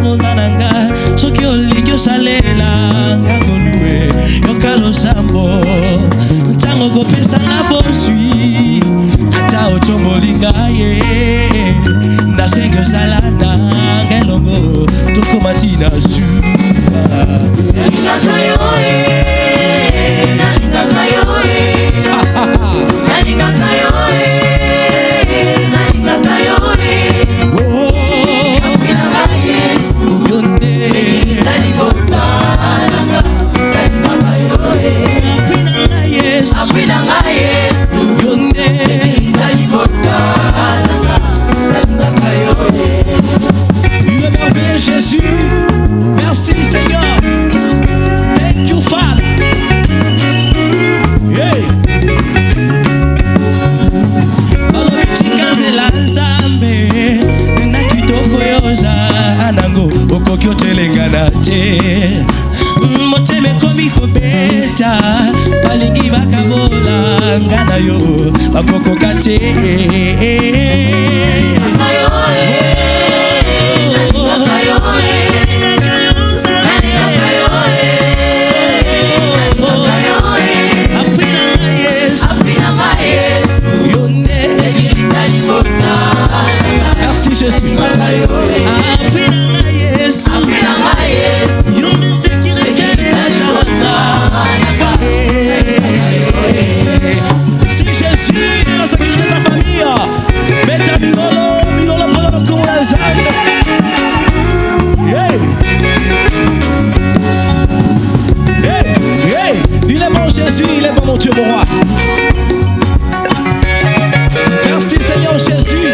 mozananga soki olingi osalela ngangolue yokalo sambo ntango kopesanga boswi ata otombolinga ye nasenge osalana ngelongo tokomatina suka nalingaka yoe nalingaka yoe nalingaka yoe nalingaka yoe apinanga Yesu yonde sekitali botananga nalingaka yoe apinanga Yesu yonde sekitali botananga nalingaka yoe. Le merveilleux Jésus, merci Seigneur, thank you Father. Hey. Okoki otelengana te moteme komi kobeta balingi bakabola ngana yo bakokoka te merci Jésus. Si Jésus est la sécurité de ta famille, mets ta milolo pendant le coup à la jambe. Il est bon Jésus, il est bon mon Dieu, mon roi. Merci Seigneur Jésus.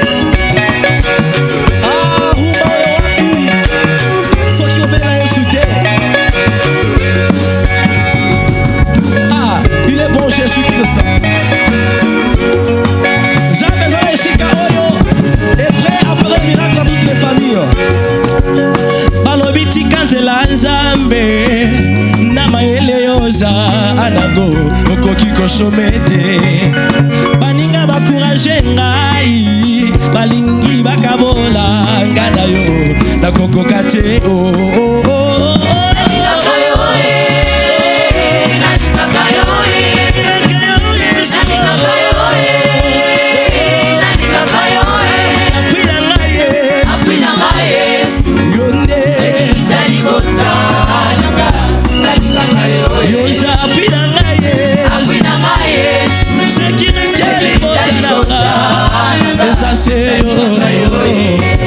Jésus-Christ. Jamais allé chez Karoyo est prêt à faire un miracle dans toutes les familles. Balobiti kanzela nzambe na maele yoza anago okoki koshomete baninga bakuraje ngai balingi bakabola ngana yo nakokoka te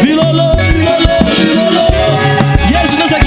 Bilolo, Yesu nasa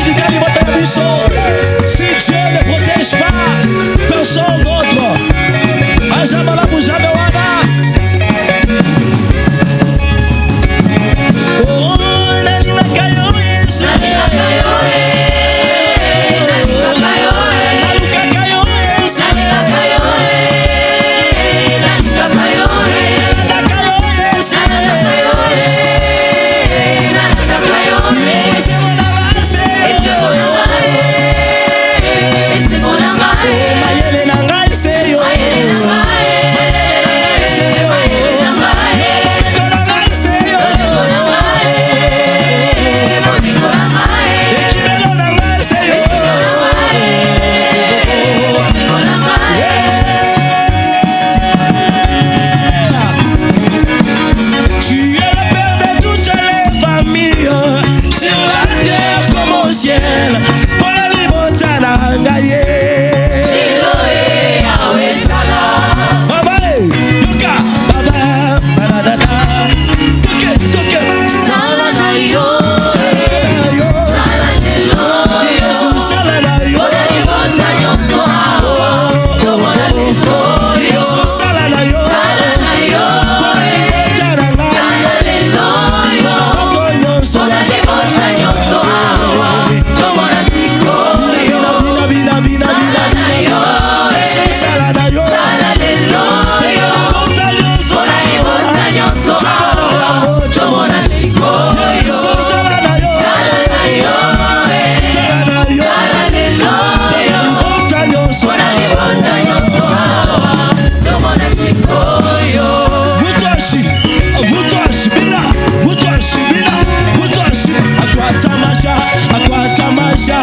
tamasha, aqua tamasha,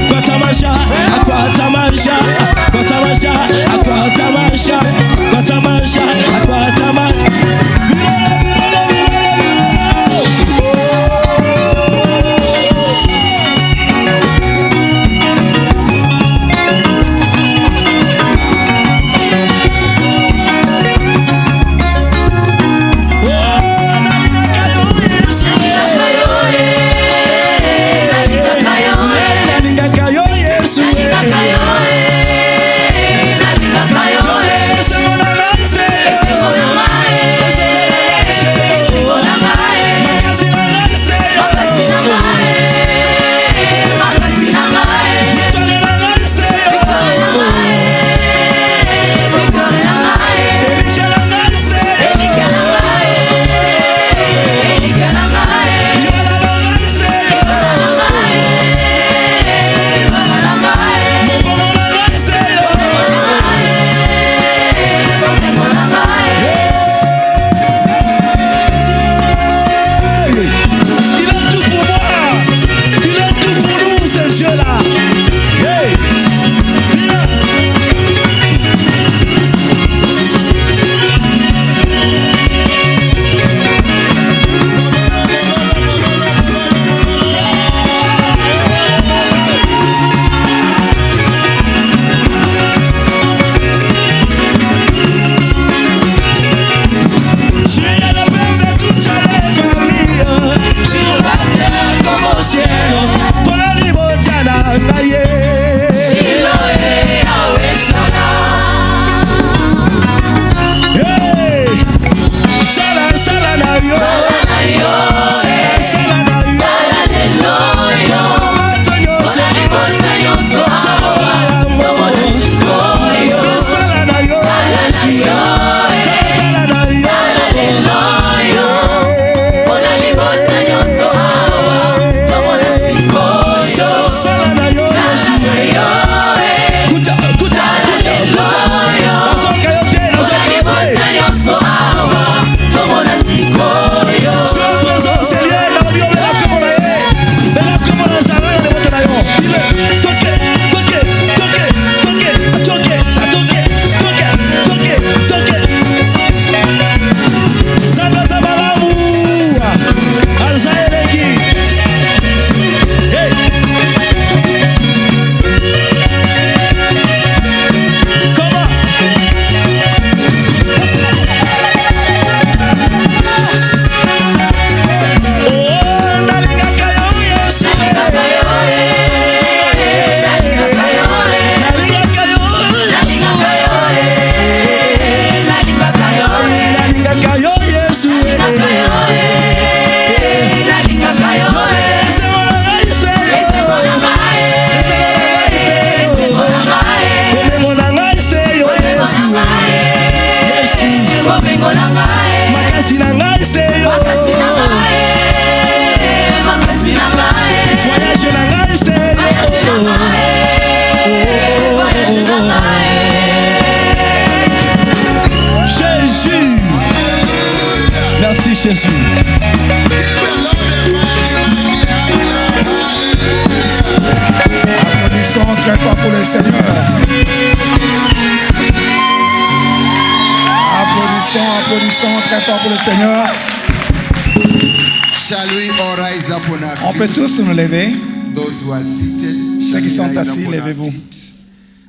aqua tamasha, aqua tamasha, aqua tamasha, aqua tamasha, aqua tamasha, aqua tamasha. Jésus. Applaudissons très fort pour le Seigneur. Applaudissons très fort pour le Seigneur. Shall we all rise up on our On peut feet? tous nous lever. Those who are seated, Ceux shall qui we sont rise assis, up on our levez-vous. feet?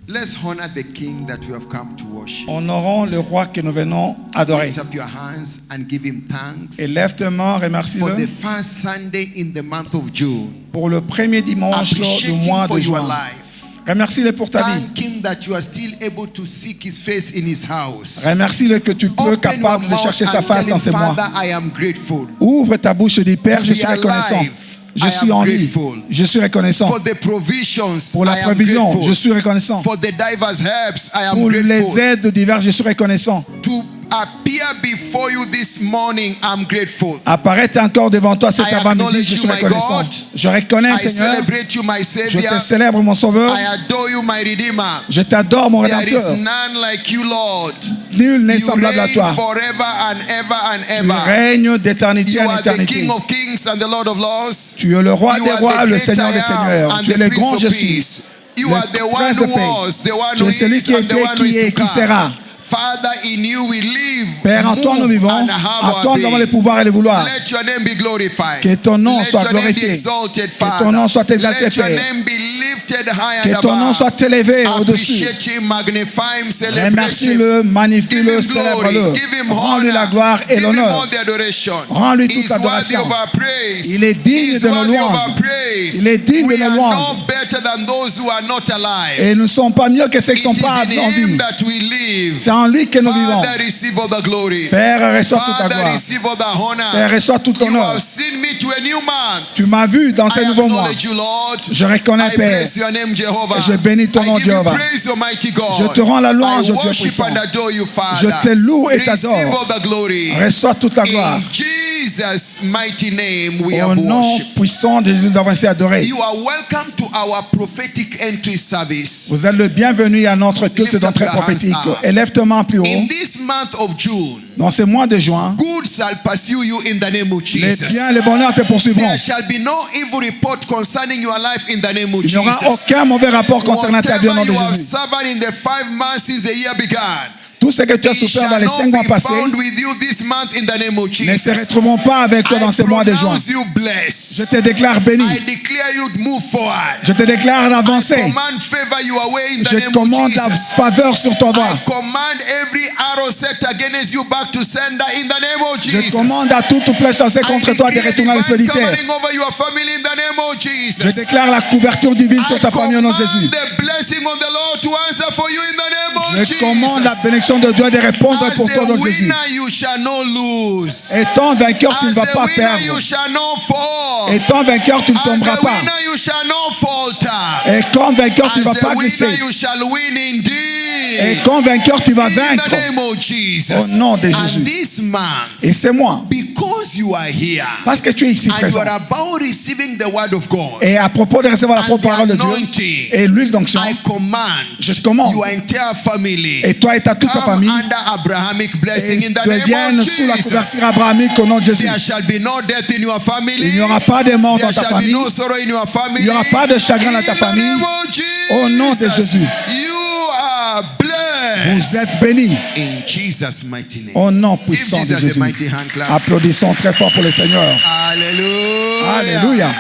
Let's honor the King that we have come to worship. Honorons le roi que nous venons adorer. Lift up your hands and give him thanks Et lève tes mains, for the remercie-le first Sunday in the month of June. pour le premier dimanche Appreciate du him mois for de your juin. life. Remercie-le pour ta vie. Thank him that you are still able to seek his face in his house. Remercie-le que tu peux Open your capable de mouth chercher sa and face tell dans him, ces mois. Father, I am grateful Ouvre ta bouche et dis, Père, To je be suis reconnaissant. alive, Je I suis am en vie. grateful. Je suis reconnaissant. for the provisions. Pour la I am provision, grateful. je suis reconnaissant. For the diverse helps, I am Pour grateful. les aides diverses, je suis reconnaissant. To appear before you this morning, I'm grateful. Apparaître encore devant toi cet I avant-midi, acknowledge je suis you, my reconnaissant. God. Je reconnais, I Seigneur. celebrate you, my Je Savior. te célèbre, mon Sauveur. I adore you, my Redeemer. Je t'adore, mon There is Rédempteur. none like you, Lord. Nul n'est You semblable à reign toi. forever and ever and Tu ever. règnes d'éternité You en are the éternité. King of Kings and the Lord of Lords. Tu es le roi You des are rois, the le great Seigneur des I am seigneurs. and Tu es the le Prince grand of je suis. Peace. You Le are the one prince de who paix. was, the one Tu who es celui is, qui and the était, one who qui is est, to qui sera. come. Father, in you we live, Père, en toi nous move, vivons. and have En our toi nous avons les being. pouvoirs et les vouloirs. Let your name be glorified. Que ton nom Let soit your name be glorifié. exalted, Que Father. ton nom soit exalté, Let your Père. name be lifted high Que and ton nom above. soit élevé au-dessus. Appreciate him, magnify him, celebrate him. Remercie-le, Give magnifie-le, him glory, célèbre-le. give him Rends-lui la honor, gloire et give him l'honneur. all the adoration. Rends-lui toute He's worthy l'adoration. of our praise. Il est digne He's de nos worthy of louanges. our praise. Il est digne We de nos are louanges. not better than those who are not alive. Et nous ne sommes pas mieux que ceux qui ne sont It pas is in en him vie. that we live. C'est en lui que nous vivons. Father, receive all the glory. Père, reçois toute la Father, gloire. receive all the honor. Père, reçois tout You l'honneur. have seen me to a new man. Tu m'as vu dans ce I nouveau mois. acknowledge you, Lord. Je reconnais, I Père. bless your name, Jehovah. Et je bénis ton nom, I give you Jéhovah. praise, Almighty God. Je te rends la louange, I Dieu worship puissant. and adore you, Father. Je te loue et Receive t'adore. all the glory. Reçois toute la gloire. In Jesus' mighty name we Au have nom worship. puissant de Jésus, nous avons ainsi adoré. You are welcome to our prophetic entry service. Vous êtes le bienvenu à notre culte Lift up d'entrée your hands prophétique. up. Élève ta main plus haut. In this month of June, Dans ce mois de juin, good shall pursue you in the name of les Jesus. biens et les bonheurs te poursuivront. There shall be no evil report concerning your life in the name of Il n'y aura Jesus. aucun mauvais rapport concernant ta vie au nom Whatever de you have Jésus. suffered in the 5 months since the year began, Tout ce que tu as it souffert dans shall les not 5 mois be passés found with you this month in the name of ne se Jesus. retrouveront pas avec toi dans ce mois de juin. pronounce you blessed. Je te déclare béni. I declare you to move forward. Je te déclare d'avancer. Command favor your way in the Je name of commande la Jesus. faveur sur ton I voie. command every arrow set against you back to sender in the name of Je Jesus. commande à toute flèche lancée contre toi de I declare retourner à divine l'expéditeur. covering over your family in the name of Jesus. Je déclare la couverture divine sur ta famille au nom de command Jésus. the blessing of the Lord to answer for you in the name of Je Jesus. commande la bénédiction de Dieu de répondre As pour toi au a nom de Jésus. winner, you shall not lose. Étant vainqueur, tu ne As vas a pas winner, perdre. you shall not fall. Étant vainqueur, tu ne As tomberas a pas. winner, you shall not falter. Et comme vainqueur, tu ne vas As a pas winner, glisser. you shall win Et indeed. comme vainqueur, tu vas In the vaincre. name of Jesus. Au nom de Jésus. And this month, Et c'est moi. because you are here Parce que tu es ici and you présent. are about receiving the word of God, Et à propos de recevoir la and propre the parole de Dieu anointing, et l'huile d'onction, I command je commande. your entire family Et toi et toute ta come famille under Abrahamic blessing et in the name deviennent of sous la Jesus. couverture abrahamique au nom de Jésus. There shall be no death in your family. Il n'y aura pas de mort There dans ta shall be famille. no sorrow in your family. Il n'y aura pas de chagrin dans ta In the famille. name of Jesus. Au nom de Jésus. You are blessed. Vous êtes bénis. In Jesus' mighty name. Au nom Give puissant de Jesus a Jésus. mighty hand clap. Applaudissons très fort pour le Seigneur. Hallelujah. Alléluia.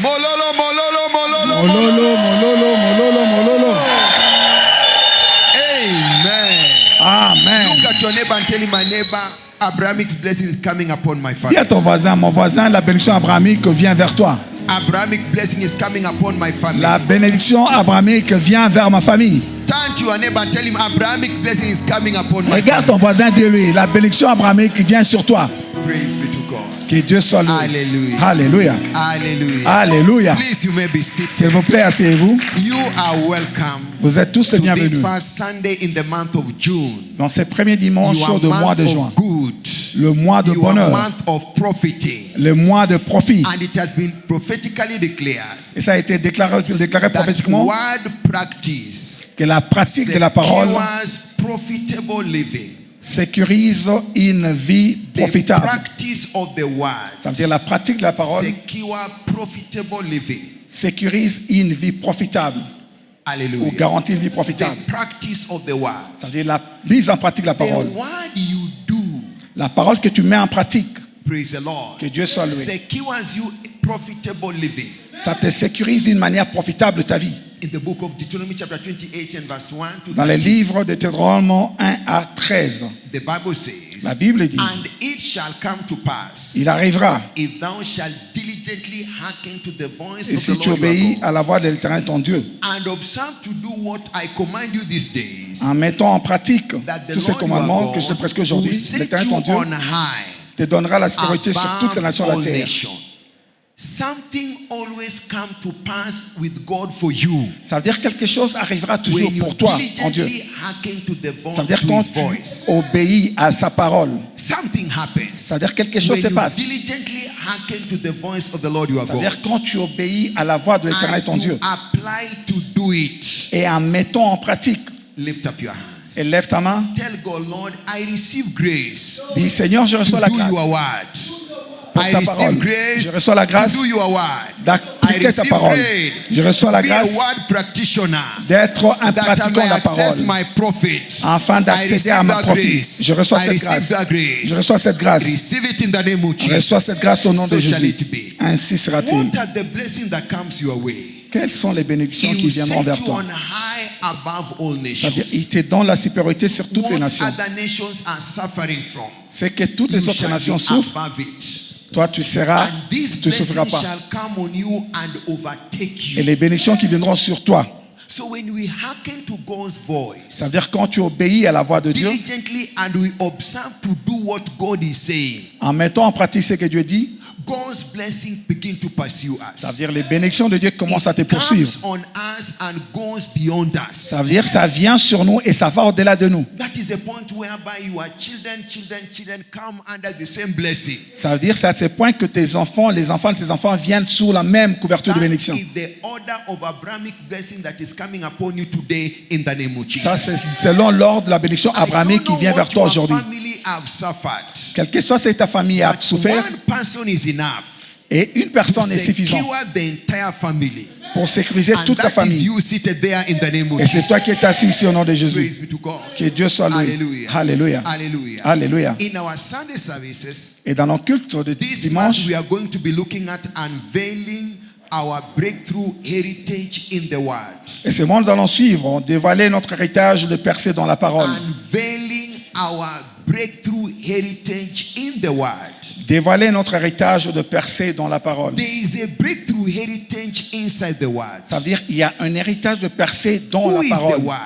Mololo, mololo, mololo, Mololo, mololo. mololo, mololo, mololo. Amen. Amen. Look at your neighbor and tell him, my neighbor, Abrahamic's blessing is coming upon my Dis family. à ton voisin, mon voisin, la bénédiction abrahamique vient vers toi. Abrahamic blessing is coming upon my family. La bénédiction abrahamique vient vers ma famille. Turn to your neighbor and tell him, Abrahamic blessing is coming upon my Regarde family. ton voisin, dis-lui, la bénédiction abrahamique vient sur toi. Praise be to God. Que Dieu soit loué. Alléluia. Alléluia. Hallelujah. Alléluia. Please, you may be seated. S'il vous plaît, asseyez-vous. You are welcome Vous êtes tous les to this bienvenus. first Sunday in the month of June. Dans ces premiers dimanches You are du mois month de juin. of good. Le mois de You are bonheur. month of profiting. Le mois de profit. And it has been prophetically declared Et ça a été déclaré that prophétiquement word practice que la pratique de la parole secures profitable living. sécurise une vie The profitable. practice of the word Ça veut dire la pratique de la parole secure profitable living. sécurise une vie profitable ou Hallelujah. garantit une vie profitable. The practice of the word. Ça veut dire la mise en pratique de la The parole. word you do, La parole que tu mets en pratique, praise the Lord, que Dieu soit loué. secures you profitable living. Ça te sécurise d'une manière profitable ta vie. In the book of Deuteronomy chapter 28 and verse 1 to Dans le 13, livre de Deutéronome 1 à 13, the Bible la says, Bible dit, and it shall come to pass, il arrivera, if thou shalt diligently hearken to the voice et of si the tu Lord your obéis God, à la voix de l'Éternel ton Dieu, and observe to do what I command you these days, en mettant en pratique that the tous ces Lord your commandements que je te God prescris will aujourd'hui, set l'Éternel ton you Dieu on high te donnera la sécurité sur toutes les above nations de all la terre. nations. Something always come to pass with God for you. Ça veut dire que quelque chose arrivera toujours When you pour toi en Dieu. diligently hearken to the Ça veut dire to quand his voice, tu obéis à sa parole. something happens. Ça veut dire quelque chose When se you passe. diligently hearken to the voice of the Lord your Ça veut God, dire quand tu obéis à la voix de l'Éternel ton and Dieu to apply to do it, et en mettant en pratique, lift up your hands. et lève ta main. Tell God, Lord, I receive grace Dis, Seigneur, je to reçois la do grâce your word. pour I ta receive parole. grace Je reçois la grâce to do your word. I d'appliquer ta receive parole. grace Je reçois la to be a grâce word practitioner. d'être un That I pratiquant may de la access parole my profit. afin I d'accéder receive à ma that profit. grace. Je reçois I cette receive grâce. that grace. Je reçois cette grâce. Receive it in the name of Je reçois Jesus. cette grâce au nom de So shall Jésus. it be. Ainsi sera-t-il. What are the blessings that comes your way? Quelles sont les bénédictions He qui will viendront set vers you toi? on high above all C'est-à-dire, il nations. te donne la supériorité sur toutes les What nations. other nations are suffering from, C'est que toutes you les autres shall nations be souffrent. above it. Toi, tu seras, And these tu ne souffriras blessings pas. shall come on you and overtake Et you. les bénédictions qui viendront sur toi. So when we hearken to God's voice C'est-à-dire, quand tu obéis à la voix de Dieu, diligently and we observe to do what God is saying, en mettant en pratique ce que Dieu dit, God's blessing begin to pursue ça veut us. dire les bénédictions de Dieu commencent à te It comes poursuivre. on us and goes beyond us. Ça veut dire ça vient sur nous et ça va au-delà de nous. That is a point whereby your children come under the same blessing. Ça veut dire c'est à ce point que tes enfants, les enfants de tes enfants viennent sous la même couverture de That bénédiction. is the order of Abrahamic blessing that is coming upon you today in the name of Ça, Jesus. c'est selon l'ordre de la bénédiction I abrahamique don't qui know vient vers what toi your aujourd'hui. family have suffered, Quelle que soit si ta famille a but souffert, one person is enough et une to personne est suffisante secure the entire family. pour sécuriser And toute la that is famille. you seated there in the name of Et c'est toi qui Jesus. es assis ici au nom de Jésus. Praise be to God. Que Dieu soit loué. Hallelujah. Alléluia. Hallelujah. Alléluia. In our Sunday services, Et dans nos cultes de this dimanche, month we are going to be looking at unveiling our breakthrough heritage in the Word. et ce mois nous allons suivre, dévoiler notre héritage de percée dans la parole. Unveiling our breakthrough heritage in the Word. Dévoiler notre héritage de percée dans la parole. There is a breakthrough heritage inside the Word. Ça veut dire qu'il y a un héritage de percée dans Who la is the parole. Word?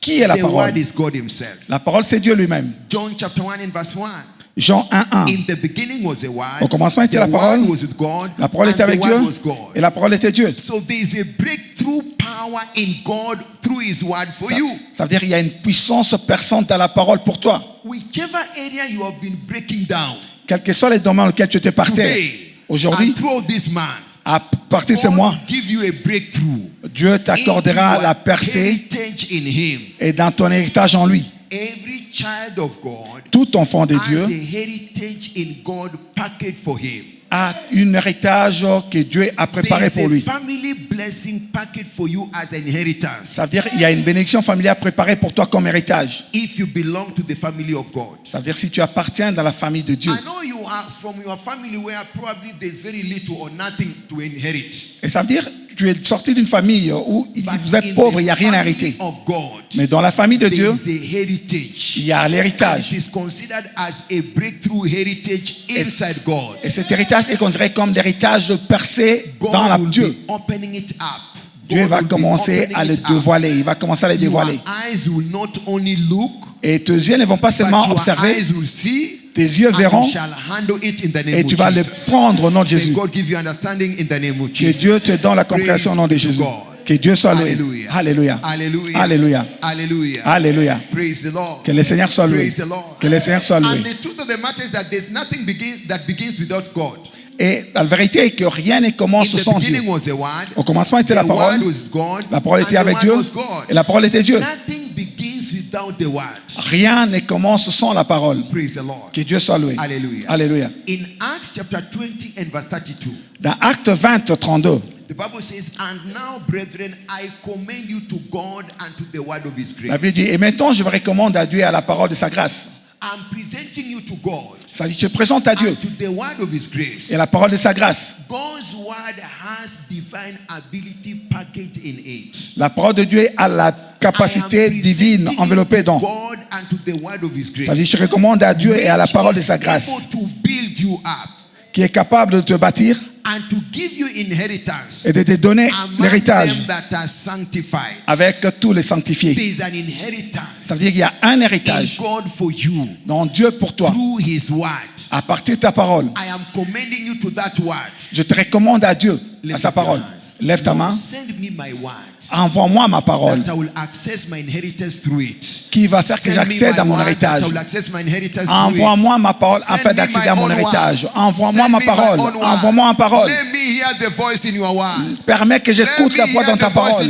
Qui est la The parole? Word is God Himself. La parole, c'est Dieu lui-même. John chapter 1 and verse 1. Jean 1:1. In the beginning was the Word. Au commencement était The la parole. Word was with God. La parole And était avec the Dieu Word was God. et la parole était Dieu. So there is a breakthrough power in God through His Word for Ça, you. ça veut dire qu'il y a une puissance perçante dans la parole pour toi. Whichever area you have been breaking down Quels que soient les domaines dans lesquels tu étais par terre, today aujourd'hui, and throughout this month, à partir de ce God mois, will give you a breakthrough Dieu into t'accordera your la percée heritage in Him. et dans ton héritage en lui. Every child of God Tout enfant de has Dieu a heritage in God packaged for him. a un héritage que Dieu a préparé There pour is lui. a family blessing packaged for you as an inheritance. Ça veut dire qu'il y a une bénédiction familiale préparée pour toi comme héritage. If you belong to the family of God. Ça veut dire si tu appartiens dans la famille de Dieu. I know you are from your family where probably there's very little or nothing to inherit. Et ça veut dire que tu es sorti d'une famille où But vous êtes in pauvre, the il n'y a rien à family hériter. of God, Mais dans la famille de there Dieu, is a heritage. il y a And l'héritage. it is considered as a breakthrough heritage inside God. Et cet héritage est considéré comme l'héritage de percée dans la God will Dieu. be opening it up. Dieu God va will be commencer opening à le it up. dévoiler. Il va commencer à le Your dévoiler. eyes will not only look, Et tes yeux ne vont pas but seulement your observer, eyes will see, tes yeux and verront you shall handle it in the name et tu vas of le Jesus. prendre au nom de May Jésus. God give you understanding in the name of Que Jesus. Dieu te donne la compréhension au nom de Praise to Jésus. God. Que Dieu soit loué. Hallelujah. Alléluia. Hallelujah. Alléluia. Hallelujah. Alléluia. Praise the Lord. Que le Seigneur soit loué. Praise the Lord. Que le Seigneur soit loué. And the truth of the matter is that there's nothing that begins without God. Et la vérité est que rien ne In commence the sans Dieu. beginning was the Word. Au commencement était la The parole. Word was God. La parole était and avec the Dieu. Word was God. Et la parole était Dieu. Nothing begins without the Word. Rien ne commence sans la parole. Praise the Lord. Que Dieu soit loué. Hallelujah. Alléluia. In Acts chapter 20 and verse 32, Dans Acte 20, 32, the Bible says, "And now, brethren, I commend you to God and to the word of His la Bible dit, grace." et maintenant je me recommande à Dieu et à la parole de sa grâce. I'm presenting you to God Ça dit, je présente à Dieu and to the word of His grace. et la parole de sa grâce. God's word has divine ability packaged in it. La parole de Dieu a la capacité divine enveloppée dans. God and to the word of His grace. Ça dit, je recommande à Dieu et à la parole de sa grâce, Able to build you up qui est capable de te bâtir and to give you inheritance et de te donner among l'héritage them that are sanctified. avec tous les sanctifiés. There is an inheritance Ça veut dire qu'il y a un in héritage God for you dans Dieu pour toi, through His word. à partir de ta parole. I am commending you to that word. Je te recommande à Dieu, à Lift sa up your parole. hands. Lève ta Lord, main. send me my word. Envoie-moi ma parole that I will access my inheritance through it. qui va faire que Send me j'accède à my mon word that héritage. I will access my inheritance through it. Envoie-moi ma parole Send afin me d'accéder my à mon own héritage. word. Envoie-moi Send ma me my parole. own word. Envoie-moi ma parole. Let me hear the voice in your word. Permets que j'écoute la voix dans ta parole.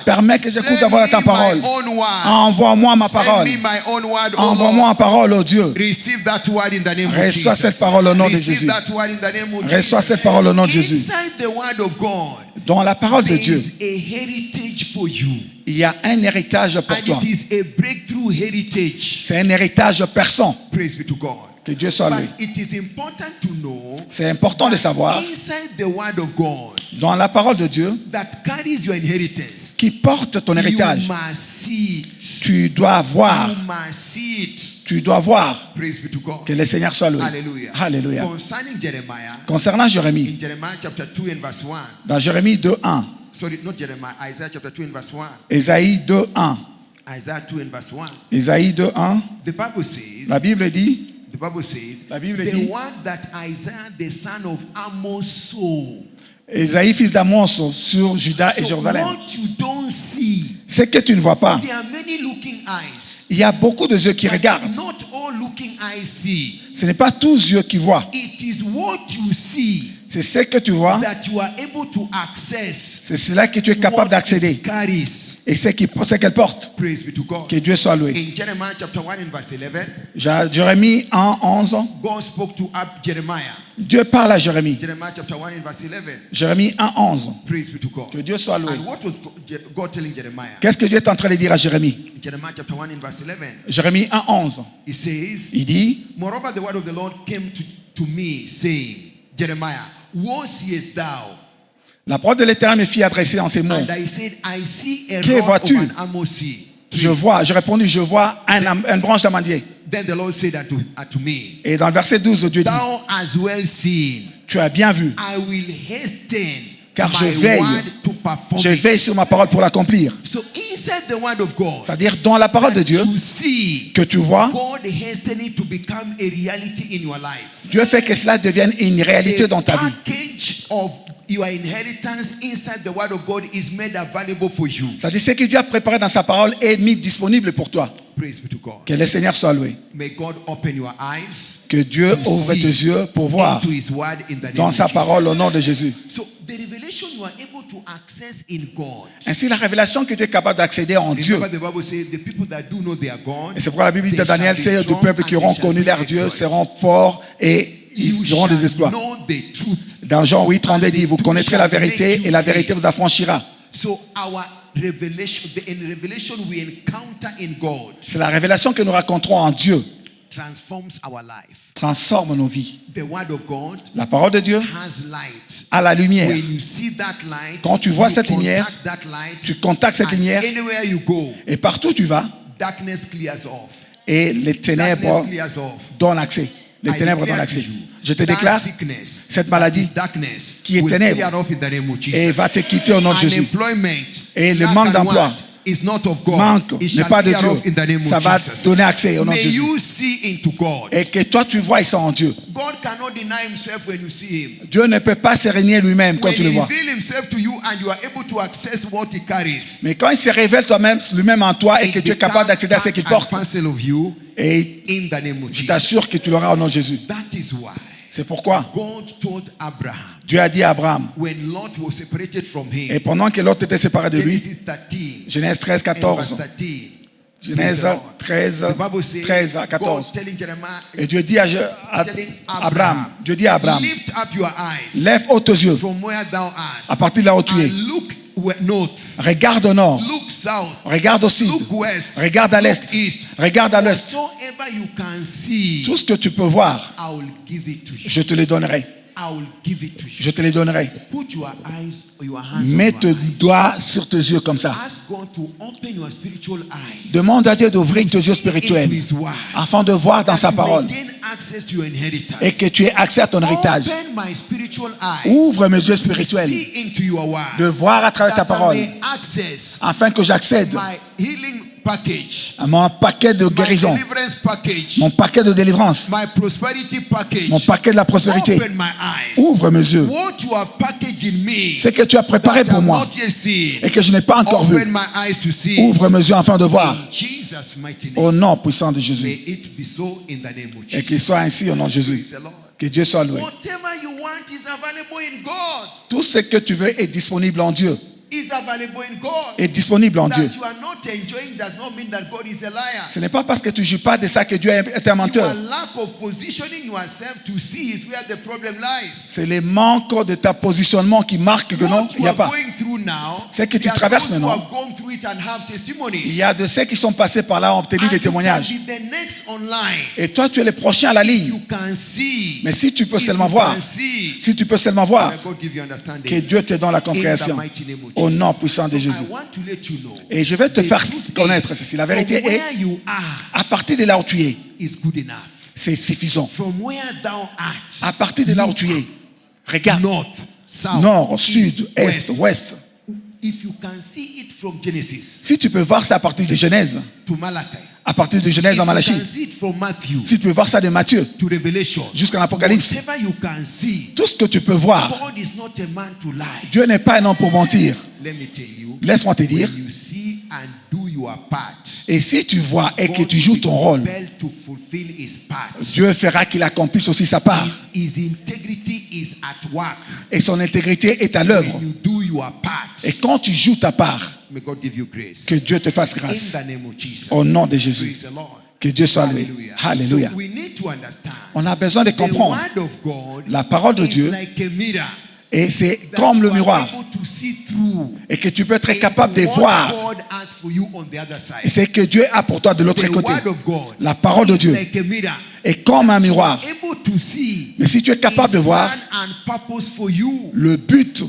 Permets que j'écoute la voix dans ta parole. Envoie-moi ma parole. Send me my own word, oh Envoie-moi Lord. ma parole, oh Dieu. Receive that word in the name of Reçois Jesus. cette parole au nom de Receive Jésus. that word in the name of Reçois Jesus. cette parole au nom de Jésus. Inside the word of God, Dans la parole de there Dieu, is a heritage for you. il y a un héritage pour And toi. it is a breakthrough heritage. C'est un héritage perçant. Praise be to God. Que Dieu soit loué. But it is important to know C'est important de savoir, inside the word of God dans la parole de Dieu, that carries your inheritance, qui porte ton héritage, you must see it. tu dois voir, You must see it. tu dois voir. Praise be to God. Que le Seigneur soit loué. Hallelujah. Alléluia. Concerning Jeremiah, Concernant Jérémie, in Jeremiah chapter 2 and verse 1. dans Jérémie 2.1, Sorry, not Jeremiah, Isaiah chapter 2 and verse 1. Ésaïe 2.1, Isaiah 2 and verse 1. Ésaïe 2.1, The Bible says, la Bible dit, the Bible the dit- word that Isaiah the son of Amos saw. Ésaïe fils d'Amos sur Juda et So Jérusalem. what you don't see, C'est que tu ne vois pas. there are many looking eyes. Il y a beaucoup de yeux qui But regardent. not all looking eyes see. Ce n'est pas tous yeux qui voient. It is what you see C'est ce que tu vois. that you are able to access. C'est cela que tu es capable What d'accéder. it carries. Et c'est qu'elle porte. Praise be to God. Que Dieu soit loué. In Jeremiah chapter 1 and verse 11, Jérémie 1, 11. God spoke to Jeremiah. Dieu parle à Jérémie. Jeremiah chapter 1 and verse 11. Jérémie 1, 11. Praise be to God. Que Dieu soit loué. And what was God telling Jeremiah? Qu'est-ce que Dieu est en train de dire à Jérémie? Jeremiah chapter 1 and verse 11. Jérémie 1, 11. He says, Il dit, moreover, the word of the Lord came to me, saying, Jeremiah, what seest thou? la parole de l'Éternel me fit adresser en ces mots. And I said, I see a Que rod of vois-tu? an amosi tree. J'ai répondu, je vois une branche d'amandier. Then the Lord said unto me, Et dans le verset 12, Dieu dit, thou hast well seen, tu as bien vu, I will hasten car je my veille, word to perform je it. veille sur ma parole pour l'accomplir. So inside the word of God, C'est-à-dire dans la parole de that Dieu you see que tu vois, God hastening to become a reality in your life. Dieu fait que cela devienne une réalité dans ta vie. Package of your inheritance inside the word of God is made available for you. C'est-à-dire ce que Dieu a préparé dans sa parole est mis disponible pour toi. Praise be to God. Que le Seigneur soit loué. May God open your eyes Que Dieu to ouvre see tes yeux pour voir into His word in the name dans of sa Jesus. parole au nom de Jésus. So the revelation you are able to access in God. Ainsi, la révélation que tu es capable d'accéder en Dieu. Remember the Bible says the people that do know their God. Et c'est pourquoi la Bible dit they de Daniel, shall be c'est du strong peuple and qui they auront shall connu do leur Dieu, exploits. seront forts et You ils auront des shall exploits. know the truth. Dans Jean 8, 32 dit, vous connaîtrez la vérité et la vérité vous affranchira. So our revelation, in revelation we encounter in God C'est la révélation que nous raconterons en Dieu. transforms our life. Transforme nos vies. The word of God La parole de Dieu has light. a la lumière. When you see that light, Quand tu vois you cette lumière, contact that light, tu contactes cette and lumière anywhere you go, et partout où tu vas darkness clears off. et les ténèbres Darkness clears off. donnent l'accès. Les I ténèbres declare donnent to l'accès. you, Je te that déclare, sickness, cette maladie that is darkness, qui est will ténèbre clear off in the name of Jesus. et va te quitter au nom de Jésus. Unemployment, Et le lack manque and d'emploi, want is not of God. manque It n'est shall pas de clear off in the Dieu. name Ça of va Jesus. donner accès au nom de May Jésus. you see into God. Et que toi tu vois ça en Dieu. God cannot deny himself when you see him. Dieu ne peut pas se régner lui-même quand When tu he le vois. reveals himself to you and you are able to access what he carries, Mais quand il se révèle toi-même, lui-même en toi et que it tu es capable d'accéder à ce qu'il becomes porte, part and parcel of you et in the name of je Jesus. t'assure que tu l'auras au nom de Jésus. That is why C'est pourquoi God told Abraham Dieu a dit à Abraham, when Lot was separated from him, et pendant que l'autre était séparé de lui, Genesis 13, Genèse 13, and verse 14, 13. Genèse 13, The Bible says, 13 à 14. God telling Jeremiah, Et Dieu dit à telling Abraham, Dieu dit à Abraham, lift up your eyes lève haut tes yeux from where thou art, à partir de là où tu es. and look north, Regarde au nord, look south, regarde au sud, look west, regarde à l'est, look east. regarde à l'ouest. Whatsoever you can see, Tout ce que tu peux voir, I will give it to you. je te le donnerai. I will give it to you. Je te les donnerai. Put your eyes or your hands Mets on tes your eyes. doigts sur tes yeux comme ça. Ask God to open your spiritual eyes. Demande à Dieu d'ouvrir tes yeux spirituels Into His word. afin de voir dans That sa you parole may gain access to your inheritance. et que tu aies accès à ton héritage. Open my spiritual eyes. Ouvre mes yeux To spirituels see into your word. de voir à travers ta That I parole may access afin que j'accède my healing package. Mon paquet de guérison. My deliverance package. Mon paquet de délivrance. My prosperity package. Mon paquet de la prospérité. Open my eyes. Ouvre mes yeux. What you have packaged in me. Ce que tu as préparé pour moi et que je n'ai pas encore vu. Open my eyes to see. Ouvre mes yeux afin de voir. In Jesus' mighty name. Au nom puissant de May Jésus. it be so in the name of Jesus. Et qu'il soit ainsi au nom de Jésus. Praise the Lord. Que Dieu soit loué. Whatever you want is available in God. Tout ce que tu veux est disponible en Dieu. Is available in God. Est disponible en Dieu. That you are not enjoying does not mean that God is a liar. Ce n'est pas parce que tu ne joues pas de ça que Dieu est un Your menteur. lack of positioning yourself to see is where the problem lies. C'est les manques de ta positionnement qui marquent que non, What il you n'y a are pas. going through now, C'est que tu there are traverses those who maintenant. have gone through it and have testimonies. Il y a de ceux qui sont passés par là, ont obtenu And des you témoignages. can be the next online. Et toi, tu es le prochain à la ligne. You can see. Mais si tu peux If seulement you voir, can see, si tu peux seulement voir, may God give you understanding. que Dieu te donne la In the compréhension. mighty name of Au Jesus. nom puissant de So Jésus. I want to let you know, Et je vais te the faire truth connaître is, ceci. La from vérité est, where you are à partir de là où tu es, is good enough. c'est suffisant. From where thou art, À partir de là où tu es, regarde, north, south, nord, east, sud, est, ouest. If you can see it from Genesis Si tu peux voir ça à partir de Genèse, to Malachi, à partir de Genèse if en you Malachie, can see it from Matthew si tu peux voir ça de Matthieu to Revelation, jusqu'à l'Apocalypse, whatever you can see, tout ce que tu peux voir, God is not a man to lie. Dieu n'est pas un homme pour mentir. Let me tell you, Laisse-moi te dire, when you see and do your part, et si tu vois et que God tu will joues be ton rôle, compelled to fulfill his part. Dieu fera qu'il accomplisse aussi sa part. His integrity is at work. Et son intégrité est à l'œuvre. When you do your part, Et quand tu joues ta part, may God give you grace. que Dieu te fasse In grâce. the name of Jesus. Au nom de Jésus. Praise the Lord. Que Dieu soit loué. Alléluia. So we need to understand. On a besoin de The comprendre. word of God La parole de is Dieu, like a mirror et c'est that comme le you are miroir. able to see through. Et que tu peux être And capable de what voir. God has for you on the other side. Et c'est que Dieu a pour toi de l'autre The côté. word of God La parole de is Dieu like a mirror est comme un that you miroir. are able to see Mais si tu es capable de his voir plan and purpose for you. le but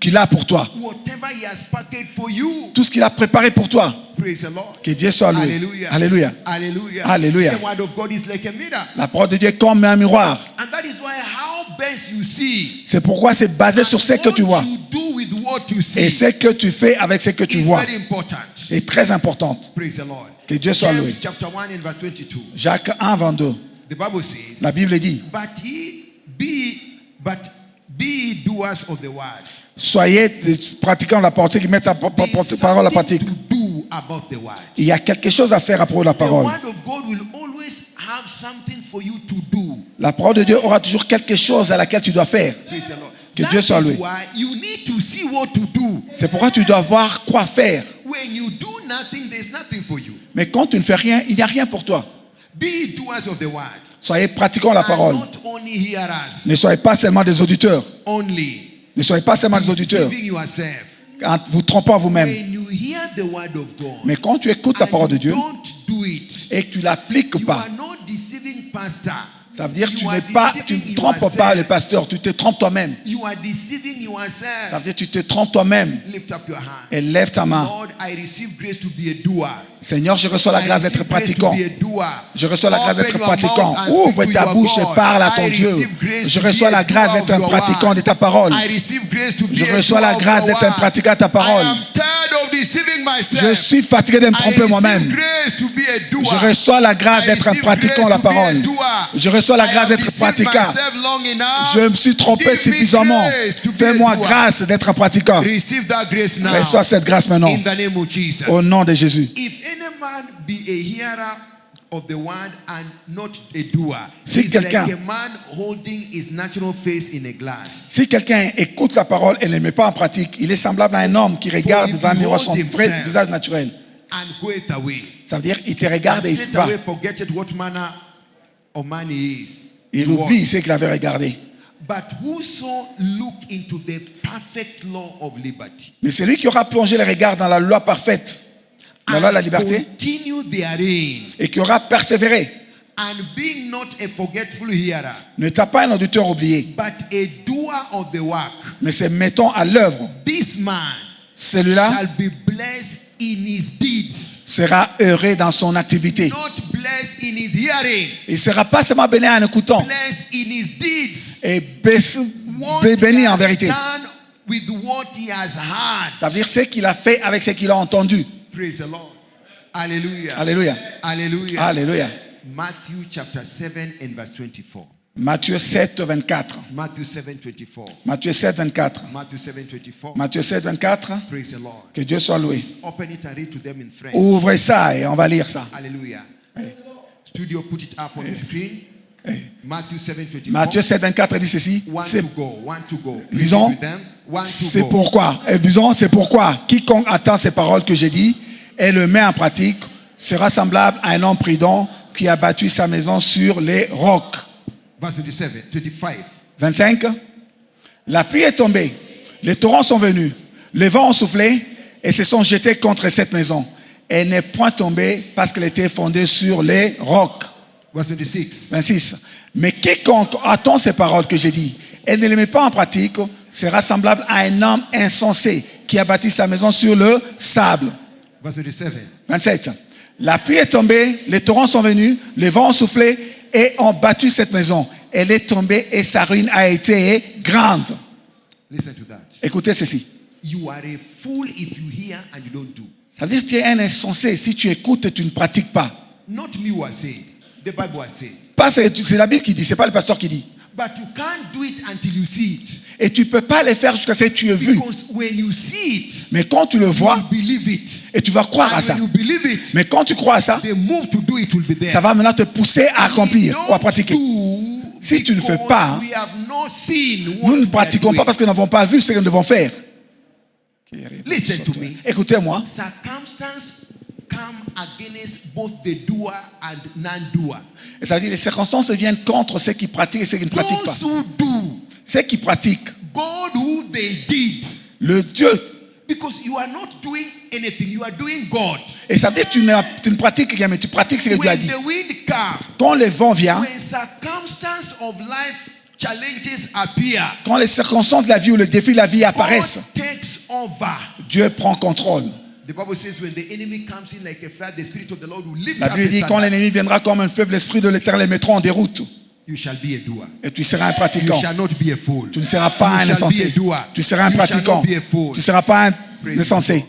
qu'il a pour toi, Whatever he has packaged for you. tout ce qu'il a préparé pour toi, Praise the Lord. que Dieu soit loué. Hallelujah. Alléluia. Hallelujah. Hallelujah. The word of God is like a mirror. La parole de Dieu est comme un miroir. And that is why how best you see. C'est pourquoi c'est basé sur ce que tu vois. What you do with what you see Et ce que tu fais avec ce que tu is vois very important. est très importante. Praise the Lord. Que Dieu soit loué. James chapter 1 and verse 22. Jacques 1, 22. The Bible says, La Bible dit, but be ye doers of the word. soyez des pratiquants de la parole, ceux qui mettent la There's parole à something pratique. to do about the word. Il y a quelque chose à faire à propos de la The parole. word of God will always have something for you to do. La parole de Dieu aura toujours quelque chose à laquelle tu dois faire. Praise the Lord. Que That Dieu soit is loué. why you need to see what to do. C'est pourquoi tu dois voir quoi faire. When you do nothing, there's nothing for you. Mais quand tu ne fais rien, il n'y a rien pour toi. Be ye doers of the word. Soyez pratiquants la And parole. not only hearers. Ne soyez pas seulement des auditeurs. Only. Ne soyez pas seulement des auditeurs. Deceiving yourself. En vous trompant vous-même. When you hear the word of God. Mais quand tu écoutes la parole de and you Dieu don't do it. et que tu l'appliques You pas, are not deceiving pastor. ça veut dire que You tu are ne deceiving trompes pas yourself. le pasteur, tu te trompes toi-même. You are deceiving Ça yourself. veut dire que tu te trompes toi-même. Lift up your hands. Et lève ta main. Lord, I receive grace to be a doer. Seigneur, je reçois la I grâce receive d'être grace to pratiquant. be a doer. Je reçois la grâce Open d'être your pratiquant. mouth and Ouvre speak to ta your bouche et God. parle à ton I Dieu. receive grace Je to reçois be a la grâce doer d'être of un your pratiquant word. de ta parole. I receive grace to be Je a reçois doer la of grâce your d'être un word. pratiquant de ta parole. I am tired of deceiving myself. Je suis fatigué de me I tromper receive moi-même. grace to be a doer. Je reçois la grâce I d'être un receive pratiquant de la grace to be a parole. doer. Je reçois la I grâce have d'être deceived pratiquant. myself long enough. Je me suis trompé Give me suffisamment. grace to be a Fais-moi doer. grâce d'être un pratiquant. Receive that grace now. Reçois cette grâce maintenant. In the name of Jesus. Au nom de Jésus. If any man be a hearer of the word and not a doer, Si he's like quelqu'un- a man holding his natural face in a glass. Si quelqu'un écoute la parole et ne le met pas en pratique, il est semblable à un homme qui regarde if dans un he miroir holds son himself vrai visage naturel. And goeth away. Ça veut dire il te regarde et il se And va. straight away forgetteth what manner of man he is. Il He oublie was. ce qu'il avait regardé. But whoso look into the perfect law of liberty Mais celui qui aura plongé le regard dans la loi parfaite, la loi de la and liberté, continue therein, et qui aura persévéré, and being not a forgetful hearer, ne t'a pas un auditeur oublié, but a doer of the work, mais se mettons à l'œuvre. this man Celui-là shall be blessed in his deeds, sera heureux dans son activité. not blessed in his hearing, Il ne sera pas seulement béni en écoutant, blessed in his deeds. et What he béni en has vérité. done with what he has heard. Ça veut dire ce qu'il a fait avec ce qu'il a entendu. Praise the Lord. Hallelujah. Alléluia. Hallelujah. Alléluia. Matthew chapter 7 and verse 24. Matthieu 7, 24. Matthew 7, 24. Matthieu 7, 24. Matthew 7, 24. Matthieu 7, 24. Praise the Lord. Que Dieu soit loué. Please open it and read to them in French. Ouvrez ça et on va lire ça. Hallelujah. Studio, put it up on the screen. Matthew 7, 24. Matthieu 7, 24 dit ceci. One C'est- to go. One to go. Please Disons, read with them. One to c'est go. pourquoi, disons, c'est pourquoi quiconque attend ces paroles que j'ai dit et le met en pratique sera semblable à un homme prudent qui a bâti sa maison sur les rocs. Verse 27, 25. 25. La pluie est tombée, les torrents sont venus, les vents ont soufflé et se sont jetés contre cette maison. Elle n'est point tombée parce qu'elle était fondée sur les rocs. Verse 26. 26. Mais quiconque attend ces paroles que j'ai dit et ne les met pas en pratique sera semblable à un homme insensé qui a bâti sa maison sur le sable. Verse 27. 27. La pluie est tombée, les torrents sont venus, les vents ont soufflé et ont battu cette maison. Elle est tombée et sa ruine a été grande. Listen to that. Écoutez ceci. You are a fool if you hear and you don't do. Ça veut dire que tu es un insensé si tu écoutes et tu ne pratiques pas. Not me who are saying. The Bible was saying. Pas, c'est la Bible qui dit, c'est pas le pasteur qui dit. But you can't do it until you see it. Et tu ne peux pas le faire jusqu'à ce que tu aies vu. Because when you see it, Mais quand tu le you vois, will believe it. et tu vas croire à And ça. when you believe it, Mais quand tu crois à ça, the move to do it will be there. ça va maintenant te pousser à accomplir ou à Don't pratiquer. do Si tu ne fais because pas, hein, we have not seen what nous ne we are pratiquons pas doing. parce que nous n'avons pas vu ce que nous devons faire. Listen to me. Écoutez-moi. Circumstances come against both the doer and non-doer. Et ça veut dire que les circonstances viennent contre ceux qui pratiquent et ceux qui ne pratiquent pas. Those who do, Ceux qui pratiquent, God who they did. le Dieu. Because you are not doing anything, you are doing God. Et ça veut dire que tu ne pratiques rien, mais tu pratiques ce que Dieu a When dit. the wind comes, Quand le vent vient, when circumstances of life challenges appear, quand les circonstances de la vie ou le défi de la vie God apparaissent, takes over. Dieu prend contrôle. The Bible says when the enemy comes in like a flood, the Spirit of the Lord will lift La up Bible the dit quand standard. l'ennemi viendra comme un fleuve, l'esprit de l'Éternel les mettra en déroute. You shall be a doer. Et tu seras un You pratiquant. shall not be a fool. Tu ne seras pas You un shall be a insensé. doer. Tu seras un You shall pratiquant. not be a fool. Tu ne seras pas un Praise insensé. the Lord.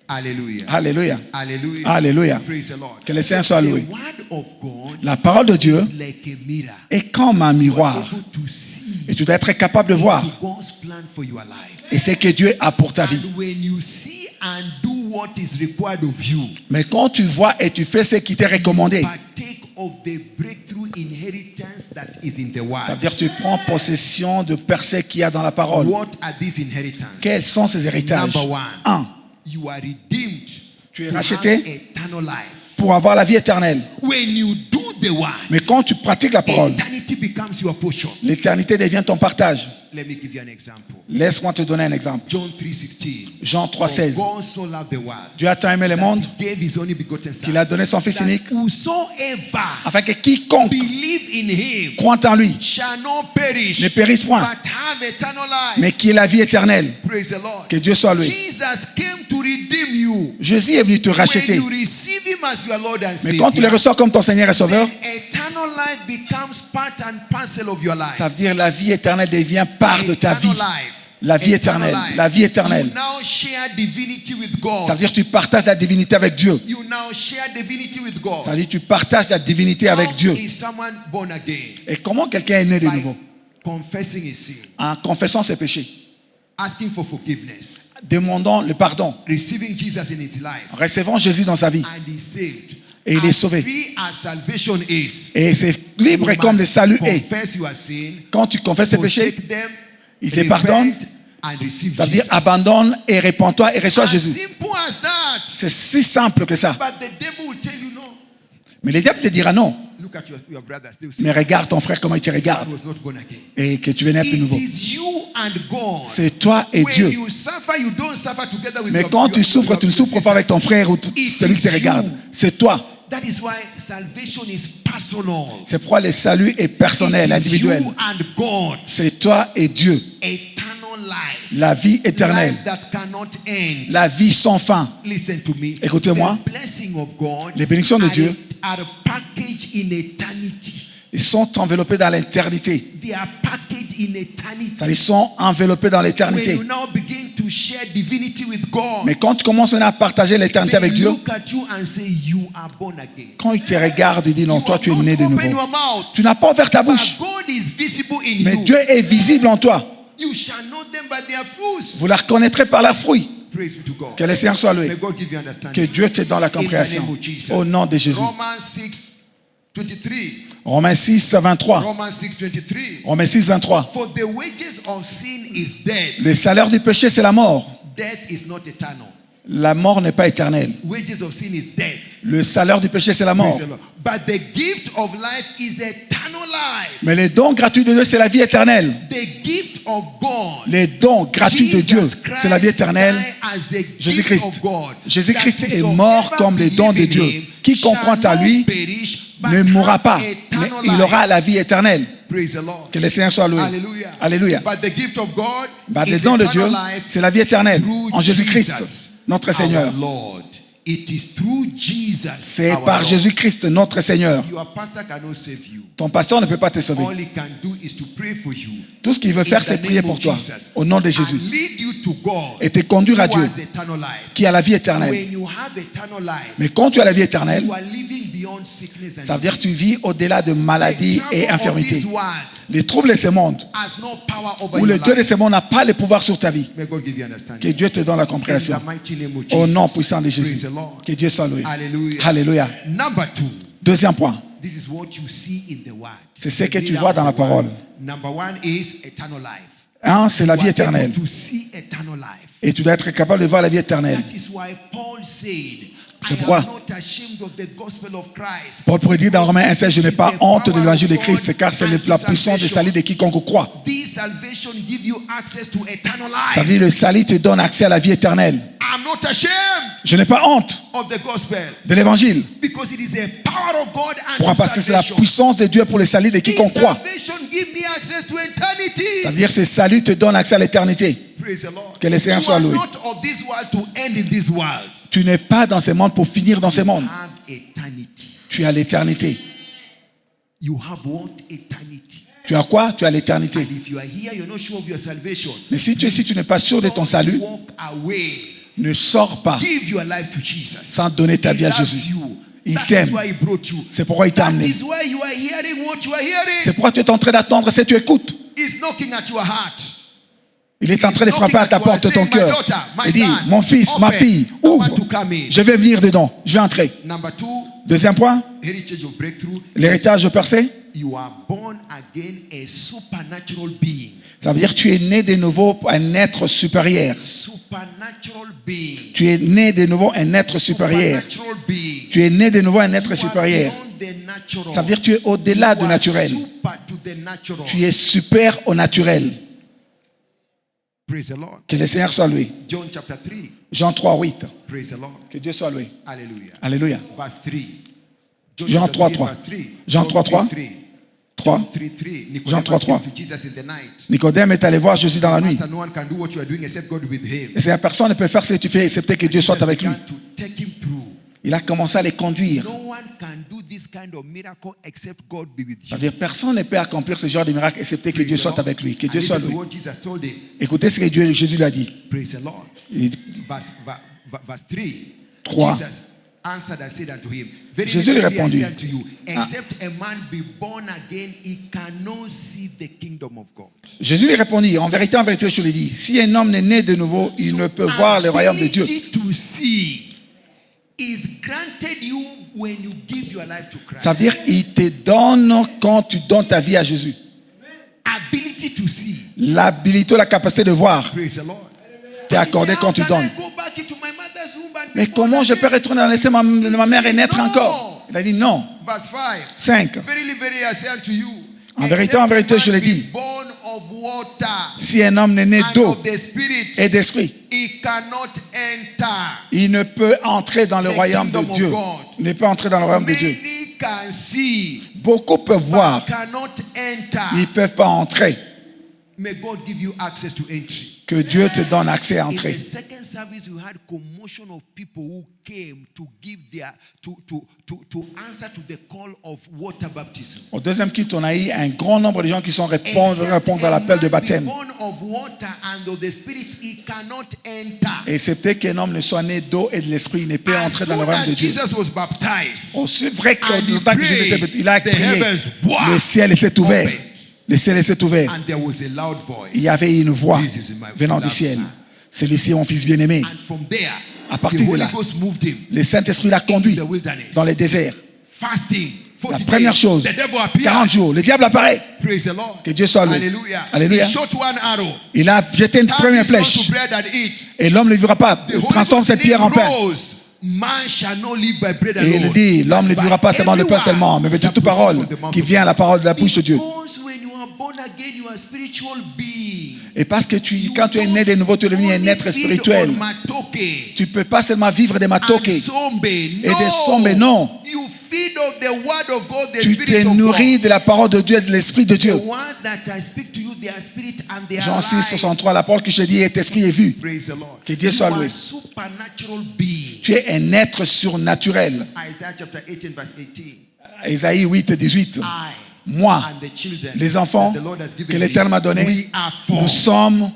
Hallelujah. Alléluia. Hallelujah. Alléluia. Praise the Lord. Que le Seigneur soit The loué. word of God La parole de Dieu is like a mirror. est comme un You are miroir. able to see Et tu dois être capable de voir. into God's plan for your life. Et c'est que Dieu a pour ta vie. And when you see and do what is required of you, Mais quand tu vois et tu fais ce qui t'est recommandé, partake of the breakthrough inheritance that is in the word. ça veut dire que tu prends possession de percées qu'il y a dans la parole. What are these inheritances? Quels sont ces héritages? Number one. 1. You are redeemed Tu es to racheté have eternal life. pour avoir la vie éternelle. When you do the word, Mais quand tu pratiques la parole, eternity becomes your portion. l'éternité devient ton partage. Let me give you an example. Laisse-moi te donner un exemple. John 3:16. Jean 3,16. God so loved the world Dieu a tant aimé le monde that he gave his only begotten son. qu'il a donné son Fils That unique whosoever afin que quiconque believe in him croit en lui shall not perish, ne périsse point, but have eternal life. mais qui ait la vie éternelle. Praise the Lord. Que Dieu soit loué. Jesus came to redeem you. Jésus est venu te When racheter. you receive him as your Lord and Mais Savior, quand tu le reçois comme ton Seigneur et Sauveur, eternal life becomes part and parcel of your life. ça veut dire la vie éternelle devient part de ta vie. Eternal life. La vie Eternal éternelle. life. La vie éternelle. You now share divinity with God. Ça veut dire que tu partages la divinité avec Dieu. You now share divinity with God. Ça veut dire que tu partages la divinité avec How Dieu. is someone born again? Et comment quelqu'un est né de By nouveau? confessing his sin, En confessant ses péchés, asking for forgiveness, demandant le pardon, receiving Jesus in his life, recevant Jésus dans sa vie. and he's saved. Et il est As sauvé. free as salvation is, Et c'est libre you comme le must salut est. confess your sin, Quand tu confesses tes péchés, forsake them, il te pardonne. repent, and receive Ça veut dire Jesus. abandonne et répands-toi et reçois As Jésus. simple as that. C'est si simple que ça. But the devil will tell you no. Mais le diable te dira non. Look at your brothers. They will say, Mais regarde ton frère comment il te "This regarde. man was not born again." Et que tu veux naître de It nouveau. is you and God. C'est toi et When Dieu. you suffer, you don't suffer together with Mais your, quand tu souffres, tu ne souffres pas avec ton sisters. frère ou It celui qui te is regarde. you. C'est toi. That is why salvation is personal. C'est pourquoi le salut est personnel, It is individuel. you and God. C'est toi et Dieu. Eternal life. La vie éternelle. Life that cannot end. La vie sans fin. Listen to me. Écoutez-moi. The blessing of God Les bénédictions de Dieu are packaged in eternity. Ils sont enveloppés dans l'éternité. They are packaged in eternity. Ils sont enveloppés dans When l'éternité. you now begin to share divinity with God, Mais quand tu commences à partager l'éternité they avec Dieu, look at you and say, you are born again. quand il te regarde, il dit non, You toi have tu es not né de opened nouveau. your mouth, Tu n'as pas ouvert ta but bouche, God is visible in mais you. Dieu est visible en toi. You shall know them by their fruits. Vous la reconnaîtrez par leurs fruits. Praise be to God. Que le Seigneur soit loué. May God give you Que understanding. Dieu te donne la In the compréhension. name of Jesus. Au nom de Jésus. Romans 6, 23. Romains 6, 23. Romans 6, 23. Romains 6, 23. For the wages of sin is death. Le salaire du péché, c'est la mort. Death is not eternal. La mort n'est pas éternelle. Wages of sin is death. Le salaire du péché, c'est la mort. Praise the Lord. But the gift of life is eternal life. Mais les dons gratuits de Dieu, c'est la vie éternelle. The gift of God. Les dons gratuits de Dieu, Jesus c'est la vie Christ éternelle. died as the gift Jésus-Christ. of God. Jésus-Christ That est whosoever mort comme les dons de believe in Dieu. him Quiconque shall croit à not lui perish, but ne mourra have pas, mais eternal il life. aura la vie éternelle. Praise the Lord. Que le Seigneur soit loué. Alléluia. Alléluia. But the gift of God Les is dons de Dieu, eternal life c'est la vie éternelle through en Jésus-Christ, Jesus, notre Seigneur. our Lord. It is through Jesus. C'est our par Lord. Jésus-Christ, notre Seigneur. Your pastor cannot save you. Ton pasteur ne peut pas te sauver. All he can do is to pray for you. Tout ce qu'il veut faire, In c'est the prier name pour of toi, Jesus. au nom de Jésus, And lead you to God, et te conduire à who Dieu, has eternal life. qui a la vie éternelle. When you have eternal life, Mais quand tu as la vie éternelle, you are living beyond sickness and ça veut dire que tu disease. vis au-delà de maladies The et trouble of infirmités. this world Les troubles de ce monde, has no power over où le your Dieu de life. ce monde n'a pas le pouvoir sur ta vie. May God give you understanding. Que Dieu te donne la In compréhension. the mighty name of Au Jesus. nom puissant de Praise Jésus. the Lord. Que Dieu soit loué. Hallelujah. Alléluia. Number 2. Deuxième point, This is what you see in the word. c'est ce que The tu leader vois of dans la the word. parole. Number 1 is eternal life. Un, c'est la You vie are éternelle. able to see eternal life. Et tu dois être capable de voir la vie éternelle. That is why Paul said, C'est I pourquoi am not ashamed of the gospel of Christ. Paul pourrait dire dans Romains 1,16, je n'ai pas honte de l'évangile de Christ, car c'est unto la puissance du salvation. salut de quiconque croit. This salvation give you access to eternal Ça veut life. dire le salut te donne accès à la vie éternelle. I'm not ashamed Je n'ai pas honte of the gospel de l'évangile. because it is the power of God Pourquoi? and Parce que c'est la salvation. puissance de Dieu pour le salut de This quiconque croit. salvation give me access to eternity. Ça veut dire que ce salut te donne accès à l'éternité. Praise the Lord. Que le Seigneur You soit are loué. not of this world to end in this world. Tu n'es pas dans ce monde pour finir dans ce monde. Have eternity. Tu as l'éternité. You have what? Eternity. Tu as quoi? Tu as l'éternité. And if you are here, you're not sure of your salvation. Mais si tu es ici, tu n'es pas sûr de ton salut, Walk away. ne sors pas Give your life to Jesus. sans donner ta He vie à loves Jésus. you. Il That is t'aime. why he brought you. C'est pourquoi il t'a That amené. is why you are hearing what you are C'est hearing. pourquoi tu es en train d'attendre, c'est tu écoutes. He's knocking at your heart. Il est en train de frapper à ta porte de ton cœur. Il dit, mon fils, ma fille, ouvre. Je vais venir dedans. Je vais entrer. Number 2, Deuxième point, heritage of breakthrough. l'héritage percé. You are born again a supernatural being. Ça veut dire que tu es né de nouveau un être supérieur. Supernatural being. Tu es né de nouveau un être supérieur. Supernatural being. Tu es né de nouveau un être You are supérieur. beyond the natural. Ça veut dire que tu es au-delà You du are naturel. super to the natural. Tu es super au naturel. Praise the Lord. Que le Seigneur soit loué. John chapter 3. Jean 3, 8. Praise the Lord. Que Dieu soit loué. Hallelujah. Alléluia. Verse 3. John Jean chapter 3, 3, 3. verse 3. Jean 3, 3. 3. 3. 3, 3. Jean 3, 3. To Jesus in the night. Nicodème est allé voir Jésus dans la nuit. Master, no one can do what you are doing except God with him. Et c'est personne ne peut faire ce que tu fais, excepté que Dieu soit avec lui. began to take him through. Il a commencé à les conduire. No one can do this kind of miracle except God be with Ça you. veut dire personne ne peut accomplir ce genre de miracle, excepté que Praise Dieu the soit Lord. avec lui. Que And Dieu soit listen to loué. what Jesus told him. Écoutez ce que Jésus lui a dit. Praise the Lord. Il- Verse 3. 3. Jesus answered and said unto him, Very Jésus lui verily I répondit. say unto you, except a man be born again, he cannot see the kingdom of God. Jésus lui répondit, en vérité, je te le dis, si un homme n'est né de nouveau, il So ne peut voir le royaume de Dieu. ability to see is granted you when you give your life to Christ. Ça veut dire, il te donne quand tu donnes ta vie à Jésus. Ability to see. L'habilité, la capacité de voir, Praise the Lord. t'est accordée quand tu donnes. Mais comment je peux retourner dans laisser ma mère et naître encore? Il a dit non. Verse 5. 5. Verily, verily, I say unto you, En vérité, except je a le man dis. be born of water Si un homme n'est né and d'eau of the Spirit, et d'esprit, he cannot enter. il ne peut entrer dans le The royaume de kingdom of Dieu. God. Il ne peut entrer dans le royaume de Dieu. Many can see, Beaucoup peuvent but voir, cannot enter. ils ne peuvent pas entrer. May God give you access to entry. que Dieu te donne accès à In entrer. the second service, we had commotion of people who came to give their to answer to the call of water baptism. Au deuxième culte, on a eu un grand nombre de gens qui sont répondre à l'appel de baptême. Born of water and of the Spirit, he cannot enter. Et excepté qu'un homme ne soit né d'eau et de l'esprit, il ne peut As entrer dans le soon royaume as de Dieu. Jesus was baptized, C'est vrai que and he le temps que Jésus était prayed, petit, il a the prié, heavens, wow, le ciel s'est ouvert. opened. Le ciel s'est ouvert. And there was a loud voice. Il y avait une voix This is my venant du beloved ciel. son. Celui-ci est mon fils bien-aimé. And from there, À the partir de Holy là, Ghost moved him le Saint-Esprit l'a conduit in the wilderness. dans les déserts. Fasting. La 40 première days. chose, The devil appeared. 40 jours, le diable apparaît. Praise the Lord. Que Dieu soit loué. Hallelujah. Alléluia. He shot one arrow. Il a jeté une Turn première this stone flèche. to bread and eat. Et l'homme ne vivra pas. The Holy Transforme Ghost cette pierre en pain. rose. Man shall not live by bread Et il alone. dit, l'homme ne but vivra pas by seulement de pain every seulement, mais word de that toute proceeds parole from the mouth qui of vient à la parole de la bouche de Dieu. Because when you are born again, you are a spiritual being. Et parce que quand tu es né de nouveau, tu es devenu un être spirituel. Tu ne peux pas seulement vivre des matoke et des sombes, non. You feed of the word of God, the Tu Spirit te of nourris God. de la parole de Dieu et de l'Esprit de The Dieu. word that I speak to you, they are spirit and they are Jean 6, life. 63, la parole que je te dis est esprit et vue. Praise the Lord. Que Dieu You soit are loué. a supernatural being. Tu es un être surnaturel. Isaiah chapter 18 verse 18. Ésaïe 8, 18. I Moi, and the children les enfants that the Lord has given que l'Éternel m'a me, donnés, we are for nous sommes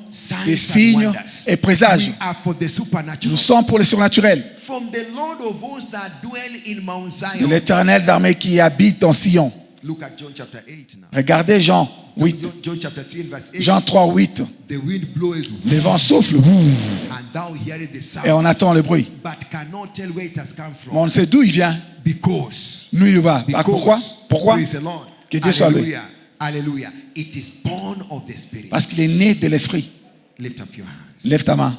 des signs signes and wonders. et présages. We are for the supernatural. Nous sommes pour le surnaturel. From the Lord of hosts that dwell in Mount De Zion. l'Éternel armée qui habite en Sion. Look at John chapter 8 now. Regardez Jean 8. John chapter 3 verse 8. Jean 3, 8. The wind blows Le vent souffle and thou hearest the sound, et on attend le bruit. but cannot tell where it has come Mais from. on ne sait d'où il vient, Because. nous il va. Because. Pourquoi? Pourquoi? Praise the Lord. Que Dieu soit loué. Hallelujah. Hallelujah. It is born of the Spirit. Parce qu'il est né de l'Esprit. Lift up your hands. Lève ta main.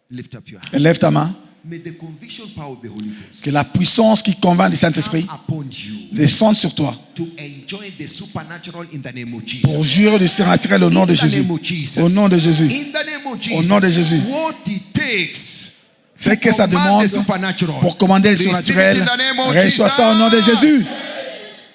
Lift up your hands. Lève ta main. May the conviction power of the Holy Ghost Que la puissance qui convainc du Saint-Esprit come upon you descende sur toi to enjoy the supernatural in the name of pour Jesus. jurer du surnaturel au nom de In the Jésus. name of Jesus. Au nom de Jésus. In the name of Jesus. Au nom de Jésus. What it takes C'est que ça command demande the supernatural. pour commander le Receive it surnaturel. in the name of Reçois ça au nom de Jesus. Jésus.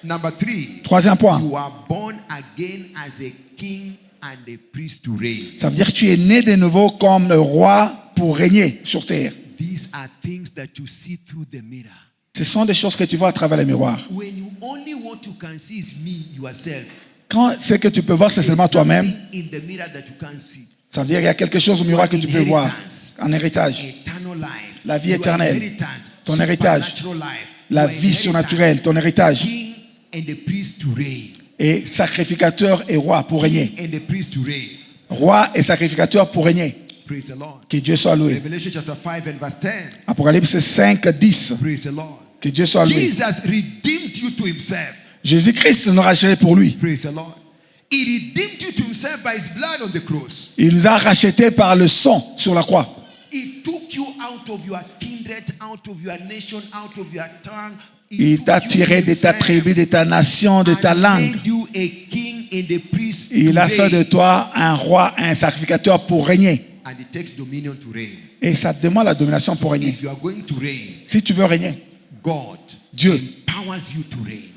Number 3. Troisième point. You are born again as a king and a priest to reign. Ça veut dire que tu es né de nouveau comme le roi pour régner sur terre. These are things that you see through the mirror. Ce sont des choses que tu vois à travers les miroirs. When you only what you can see is me, yourself. Quand ce que tu peux voir, c'est seulement toi-même, In the mirror that you can't see. ça veut dire qu'il y a quelque chose au miroir que tu peux voir. Un héritage. Eternal life. La vie Your éternelle. inheritance. Ton héritage. Supernatural life. La Your vie inheritance. surnaturelle, ton héritage. King and the priest to reign. Et sacrificateur et roi pour régner. King and the priest to reign. Roi et sacrificateur pour régner. Praise the Lord. Que Dieu soit loué. Revelation chapter 5 and verse 10. Apocalypse 5, 10. Praise the Lord. Que Dieu soit loué. Jesus redeemed you to himself. Jésus-Christ nous a rachetés pour lui. Praise the Lord. He redeemed you to himself by his blood on the cross. Il nous a rachetés par le sang sur la croix. He took you out of your kindred, out of your nation, out of your tongue. Il t'a tiré de ta tribu, de ta nation, de ta langue. Made you a king and a priest Il to a fait de reign. toi un roi, un sacrificateur pour régner. And it takes dominion to reign. Et ça te demande la domination pour régner. If you are going to reign, Si tu veux régner, God Dieu, empowers you to reign.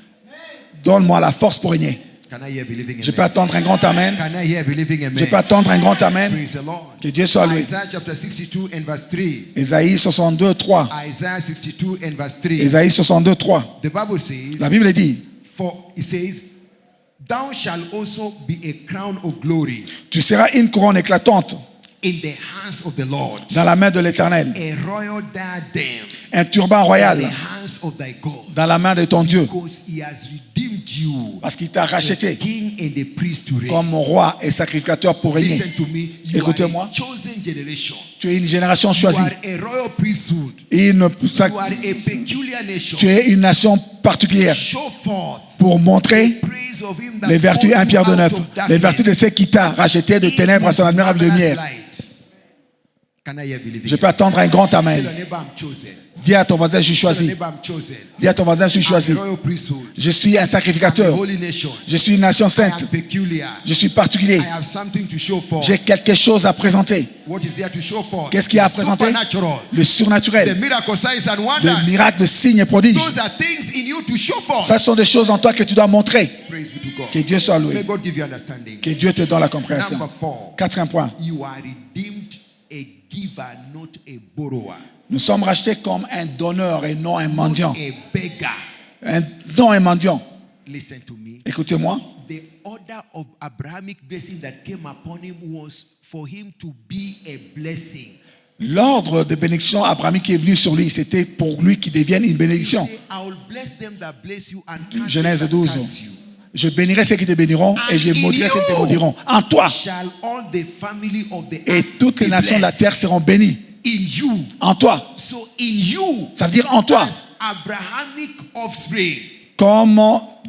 donne-moi la force pour régner. Can I hear believing Je peux amen? attendre un grand amen. Can I hear believing amen? Je peux attendre un grand amen. Praise the Lord. Que Dieu soit loué. Isaiah chapter 62 and verse 3. Ésaïe 62, 3. Isaiah 62 and verse 3. Ésaïe 62, 3. The Bible says, La Bible dit, for it says, thou shalt also be a crown of glory tu seras une couronne éclatante in the hands of the Lord, dans la main de l'Éternel. a royal diadem Un turban in royal the hands of thy God, dans la main de ton Dieu. because he has redeemed you, Parce qu'il t'a a racheté king and a priest to reign. comme roi et sacrificateur pour régner. Listen to me. You Écoutez-moi. are a chosen generation. Tu es une génération You choisie. are a royal priesthood. Et You are a peculiar nation. tu es une nation particulière Show forth pour montrer praise of him that les vertus, called 1 you Pierre de out 9, of les vertus de darkness ceux qui t'a racheté de ténèbres à son admirable into his lumière. marvelous light. Can I hear believing? Je peux attendre un grand Tell amen. your neighbor I'm chosen. Dis à ton voisin, je suis Tell your choisi. neighbor I'm chosen. Dis à ton voisin, je suis I'm choisi. a royal priesthood. Je suis un I'm a sacrificateur. holy nation. Je suis une nation I sainte. am peculiar. Je suis particulier. I have something to show for. J'ai quelque chose à présenter. What is there to show for? Qu'est-ce qu'il y a à The présenter? supernatural. Le The surnaturel. miracle signs and Le wonders. miracle, le signe et prodige. Those are things in you to show for. Ça sont des choses en toi que tu dois montrer. Praise Praise be to God. Que Dieu soit May loué. God give you understanding. Que Dieu te donne la compréhension. Number 4. Quatrième point. You are redeemed a giver, not a borrower. Nous sommes rachetés comme un donneur et non un mendiant. Not a beggar. Non un mendiant. Listen to me. Écoutez-moi. The order of Abrahamic blessing that came upon him was for him to be a blessing. L'ordre de bénédiction abrahamique qui est venu sur lui, c'était pour lui qui devienne une He bénédiction. said, I will bless them that bless you and curse them Genèse that 12. curse you. Je bénirai ceux qui te béniront et je maudirai ceux qui te maudiront. En toi. Shall all the family of the Et earth toutes les be nations de la blessed. terre seront bénies. In you. En toi. So in you. Ça veut dire en toi. As Abrahamic offspring. Comme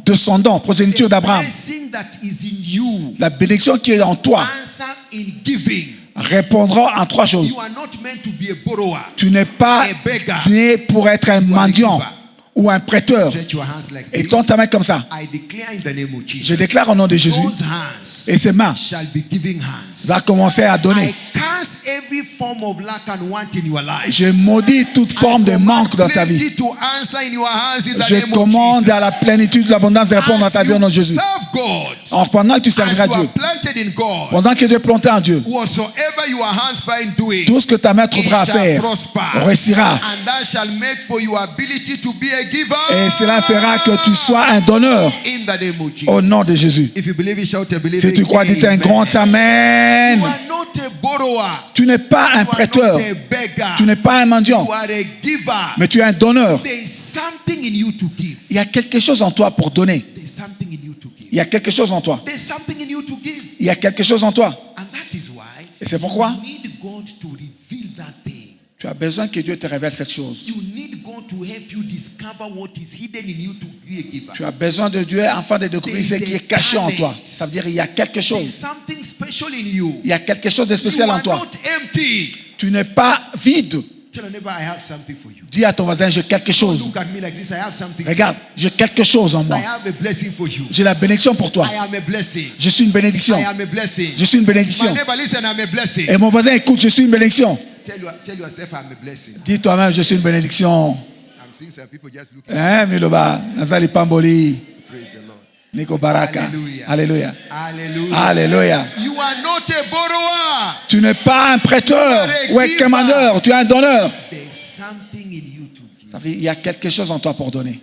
descendant, progéniture The d'Abraham. blessing that is in you. La bénédiction qui est en toi Answer in giving. répondra en trois choses. You are not meant to be a borrower. Tu n'es pas A beggar. né pour être un are a mendiant giver. ou un prêteur. Stretch your hands like Et this. tends ta main comme ça. I declare in the name of Jesus. Je déclare au nom de Jésus. Those hands Et ses mains shall be giving hands. va commencer à donner. I curse every form of lack and want in your life. Je maudis toute forme de manque dans ta vie. Plenty to answer in your hands in the Je name of commande Jesus. à la plénitude, l'abondance de répondre dans ta vie au nom de Jésus. Serve God. Alors, pendant que tu As serviras you Dieu, are planted in God, pendant que tu es planté en Dieu, whatsoever your hands find doing, tout ce que ta main it trouvera à shall faire prosper. réussira. And that shall make for your ability to be a giver. Et cela fera que tu sois un donneur In the name of Jesus. au nom de Jésus. If you believe it, shout a believe Si it. tu crois, dis un Amen. grand Amen. You are not a borrower. Tu n'es pas un You are prêteur, not a beggar. tu n'es pas un mendiant, You are a giver. mais tu es un donneur. There is something in you to give. Il y a quelque chose en toi pour donner. There is something in you to give. Il y a quelque chose en toi. There is something in you to give. Il y a quelque chose en toi. And that is why Et c'est pourquoi you need God to reveal that thing. tu as besoin que Dieu te révèle cette chose. You need God to help you discover what is hidden in you to be a giver. Tu as besoin de Dieu afin de découvrir ce qui est caché en toi. Ça veut dire qu'il y a quelque There is chose. something special in you. Il y a quelque chose de You spécial en are toi. not empty. Tu n'es pas vide. Tell your neighbor, I have something for you. Dis à ton voisin, j'ai quelque Don't chose. look at me like this. I have something. Regarde, j'ai quelque chose en moi. I have a blessing for you. J'ai la bénédiction pour toi. I am a blessing. Je suis une bénédiction. I am a blessing. Je suis une My bénédiction. neighbor, listen, I'm a blessing. Et mon voisin, écoute, je suis une bénédiction. Tell yourself I'm a blessing. Dis toi-même, je suis une bénédiction. I'm seeing some people just looking. Hein, Miloba, Nazali Pamboli, Praise the Lord. Nico Baraka. Hallelujah. Alléluia. Hallelujah. Alléluia. You are not a borrower. Tu n'es pas un prêteur ou un commandeur, tu es un donneur. There's something in you to give. Ça veut dire, il y a quelque chose en toi pour donner.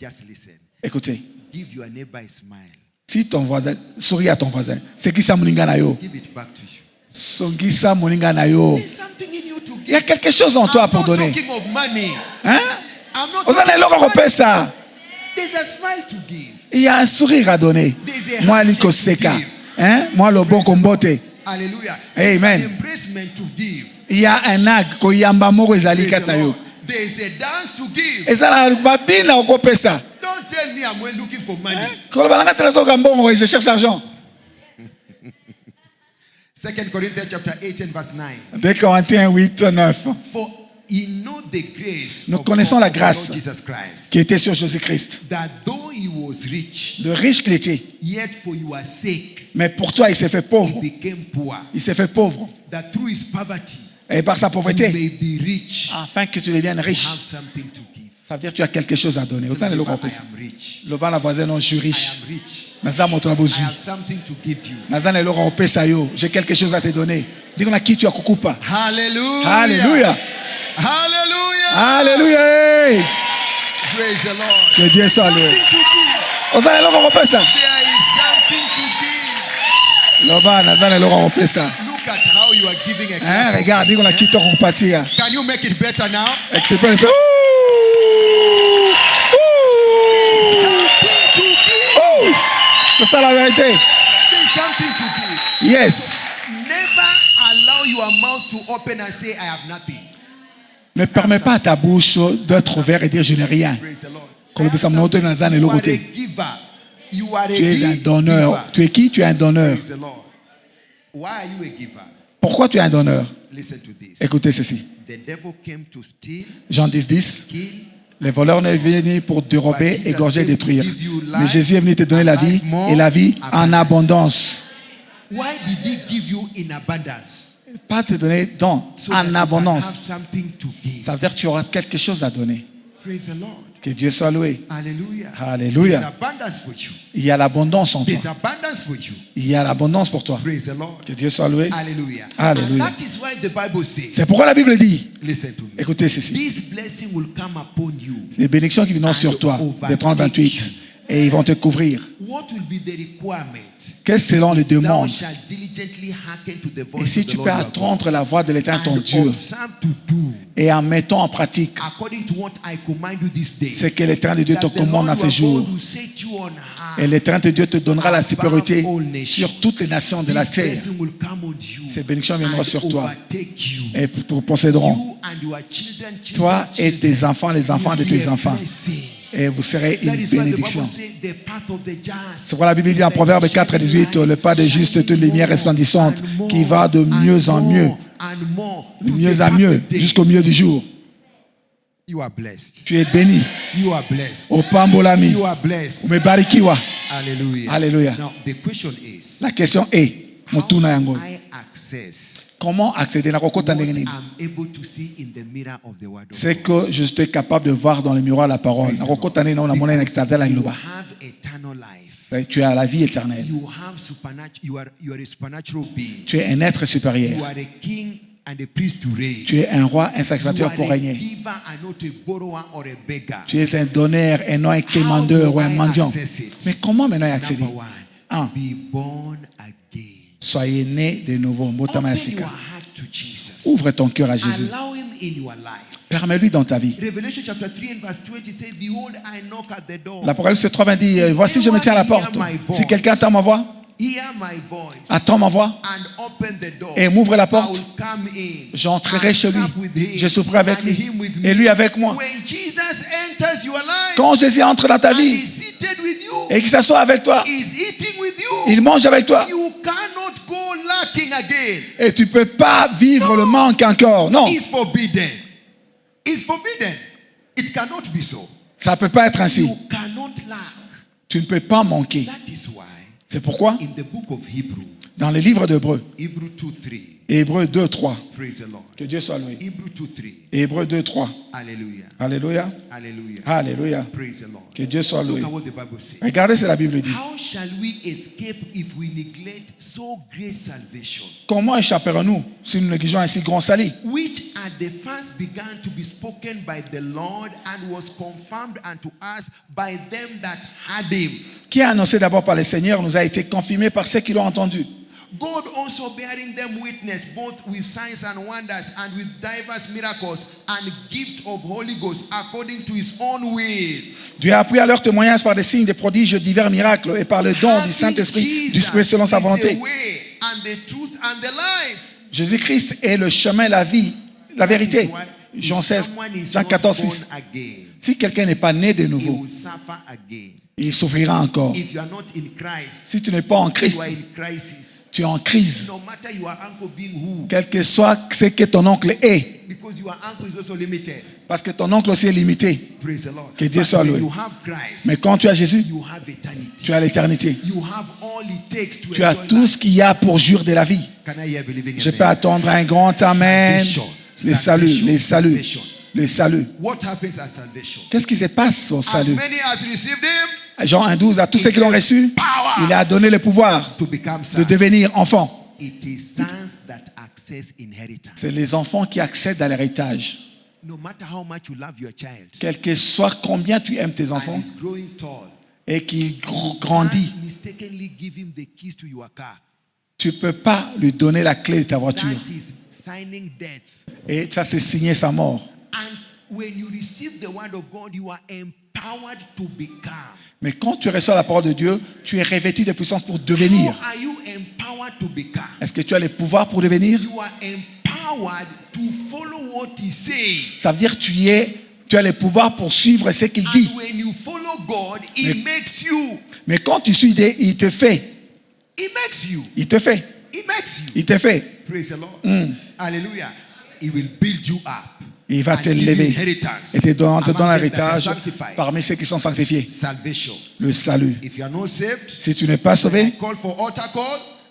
Just listen. Écoutez, Give your neighbor a smile. si ton voisin, souris à ton voisin, c'est qui ça moninga na yo? Give it back to you. Songisa moninga na yo. There's something in you to Il y a give. quelque chose en toi I'm pour not donner. talking of money. Hein? I'm not Vous allez talking leur of repérer money. ça. There's a smile to give. Il y a un sourire à donner. There's a Moi, handshake Liko to Seka. give. Hein? Moi, le bon kombote. Hallelujah. Amen. There's an embracement to give. Il y a un acte koyamba moko ezali Praise the kata yo. Lord. There's a dance to give. Ezala babina okopesa. Don't tell me I'm well looking for money. Koloba nanga telesoka mbongo, je cherche l'argent. 2 Corinthians chapter 8 and verse 9. 2 Corinthiens 8, 9. For ye know the grace Nous of connaissons God, la of grâce Lord Jesus Christ, Qui était sur Jésus-Christ. that though he was rich, Le riche qu'il était. yet for your sake Mais pour toi, il s'est fait he pauvre. became poor, Il s'est fait pauvre. that through his poverty Et par sa you pauvreté, may be rich, afin que tu deviennes riche. have something to give. Ça veut dire que tu as quelque chose à donner. Vous allez le I comprendre. am rich. Le ban la voisine, non, je suis I riche. am rich. Naza moto na I bozui. have something to give you. Naza na eloko opesa yo. J'ai quelque chose à te donner. Dis qu'on a qui tu as kukupa. Hallelujah. Alléluia. Hallelujah. Alléluia. Praise the Lord. Que Dieu soit loué. Something to give. Vous allez eloko opesa. There is something to give. Le ban naza na eloko opesa. Look at how you are giving a Hein, clap. regarde, dis qu'on a qui tu as kupatia. Can you make it better now? Et que tu peux le faire. Something to give. Oh! C'est ça la vérité. There's something to give. Yes. Never allow your mouth to open and say, I have nothing. Ne permets pas à ta bouche d'être ouverte et dire je n'ai rien. Praise the Lord. Comme ça, You mon autre, dans un et l'autre are a côté. giver. You are a Tu es un giver. donneur. Tu es qui? Tu es un donneur. Praise the Lord. Why are you a giver? Pourquoi tu es un donneur? Listen to this. Écoutez ceci. The devil came to steal, Jean 10, 10. kill. Les voleurs ne viennent venus pour dérober, égorger, détruire. Mais Jésus est venu te donner la vie et la vie en abondance. Why did he give you in abundance? Pas te donner don, So that en you can have abondance. something to give. Ça veut dire que tu auras quelque chose à donner. Praise the Lord. Que Dieu soit loué. Hallelujah. Alléluia. There's abundance for you. Il y a l'abondance en toi. There's abundance for you. Il y a l'abondance pour toi. Praise the Lord. Que Dieu soit loué. Hallelujah. Hallelujah. And that is why the Bible says, C'est pourquoi la Bible dit, listen to me. écoutez ceci, This blessing will come upon you. les bénédictions qui viendront sur toi, des 30-28, et ils vont te couvrir. What will be the requirement? Quelles seront les Thou demandes? shalt diligently hearken to the Et voice si of the tu Lord peux your God, attendre la voix de l'Éternel ton and Dieu observe to do et en mettant en pratique according to what I command you this day, ce que l'Éternel Dieu te that the commande Lord dans your ces jours, God will set you on high. et l'Éternel Dieu te donnera la supériorité sur toutes les nations de la This terre. blessing will come on you Ces bénédictions viendront and sur toi overtake you. et te posséderont. You and your children, Toi et children, tes enfants, les enfants de will be tes a enfants. blessing. Et vous serez That une is why the bénédiction. Bible says the path of the just C'est pourquoi la Bible dit en is Proverbe like 4 et 18, le pas des justes est une lumière resplendissante and qui va de mieux en mieux, de mieux en mieux, jusqu'au milieu du jour. You are blessed. Tu es béni. You are blessed. Au Pambolami, You are blessed. umebarikiwa. Hallelujah. Alléluia. Now the question is, La question est, how mutuna do yango, I access comment accéder na kokota what ndenge nini? I'm able to see in the mirror of the word of C'est God? que je suis capable de voir dans le miroir la parole. Na kokota ndenge na mona na kitadela You iloba. have eternal life. Tu as la vie éternelle. You have supernatural. You are a supernatural being. Tu es un être You supérieur. are a king and a priest to reign. Tu es un roi, un You sacrificateur are pour a régner. giver and not a borrower or a beggar. Tu es un donneur et non un How quémandeur do ou un I mendiant. access it? Mais comment maintenant y accéder? Number one, Un, be born again. soyez né de nouveau. Mbotama Open Yasika. your heart to Jesus. Ouvre ton cœur à Jésus. Allow him in your life. Permets-lui dans ta vie. Revelation chapter 3 and verse 20 says, behold, I knock at the door. L'Apocalypse 3 dit, voici je me tiens à la porte. Si quelqu'un attend ma voix, Hear my voice attends ma voix and open the door. et m'ouvre la I porte, will come in j'entrerai and chez lui. sup with him Je souperai avec and lui him with et me. lui avec moi. When Jesus enters your life Quand Jésus entre dans ta and vie is seated with you, et qu'il s'assoit avec toi, is eating with you, il mange avec toi you cannot go lacking again. et tu ne peux pas vivre le manque encore. Non, It's forbidden. It's forbidden. It cannot be so. ça ne peut pas être ainsi. You cannot lack. Tu ne peux pas manquer. That is why C'est pourquoi in the book of Hebrew, dans les livres d'Hébreux, Hebrew 2:3, Hébreux 2, 3, praise the Lord. que Dieu soit loué. Hebrew 2:3, Hébreux 2, 3. hallelujah, Alléluia. hallelujah, Alléluia. praise the Lord. Que Dieu soit loué. Look at what the Bible says. Regardez ce que la Bible dit. How shall we escape if we neglect so great salvation, Comment échapperons-nous si nous négligeons un si grand salut, which at the first began to be spoken by the Lord and was confirmed unto us by them that had him? qui est annoncé d'abord par le Seigneur, nous a été confirmé par ceux qui l'ont entendu. God also bearing them witness both with signs and wonders and with diverse miracles and gift of Holy Ghost according to his own will. Dieu a appris à leur témoignage par des signes, des prodiges, divers miracles et par le don du Saint-Esprit, du Spirit selon sa volonté. is the way and the truth and the life. Jésus-Christ est le chemin, la vie, la vérité. Jean 16, Jean 14, 6. Si quelqu'un n'est pas né de He nouveau, will suffer again. il souffrira encore. If you are not in Christ, Si tu n'es pas en you Christ, are in crisis. tu es en crise. No matter your uncle being who, Quel que soit ce que ton oncle est, because your uncle is also limited. parce que ton oncle aussi est limité. Praise the Lord. Que Dieu But soit when loué. you have Christ, Mais quand tu as Jésus, you have eternity. tu as l'éternité. You have all it takes to Tu as enjoy tout life. ce qu'il y a pour jouir de la vie. Can I hear believing Je amen? peux attendre un grand amen. Les saluts, les saluts, Salvation. les saluts. What happens at salvation? Qu'est-ce qui se passe au As salut? many as received him Jean 1,12, à tous ceux qui l'ont reçu, il a donné le pouvoir to become de sons. devenir enfants. It is sons that access inheritance. C'est les enfants qui accèdent à l'héritage. No matter how much you love your child Quel que soit combien tu aimes tes and enfants he's growing tall, et qu'il grandit, don't mistakenly give him the keys to your car. tu ne peux pas lui donner la clé de ta voiture. That is signing death. Et ça, c'est signer sa mort. And when you receive the word of God, you are empowered to become. Mais quand tu reçois la parole de Dieu, tu es revêtu de puissance pour devenir. How are you empowered to become? Est-ce que tu as les pouvoirs pour devenir? You are empowered to follow what he says. Ça veut dire que tu as les pouvoirs pour suivre ce qu'il dit. And when you follow God, he makes you. Mais quand tu suis, il te fait. He makes you. Il te fait. He makes you. Il te fait. Praise the Lord. Hallelujah. He will build you up. Il va and te give you lever inheritance et te donner among them that are l'héritage sanctified. parmi ceux qui sont sanctifiés. Salvation. Le salut. If you are not saved, Si tu n'es pas sauvé, call for altar call.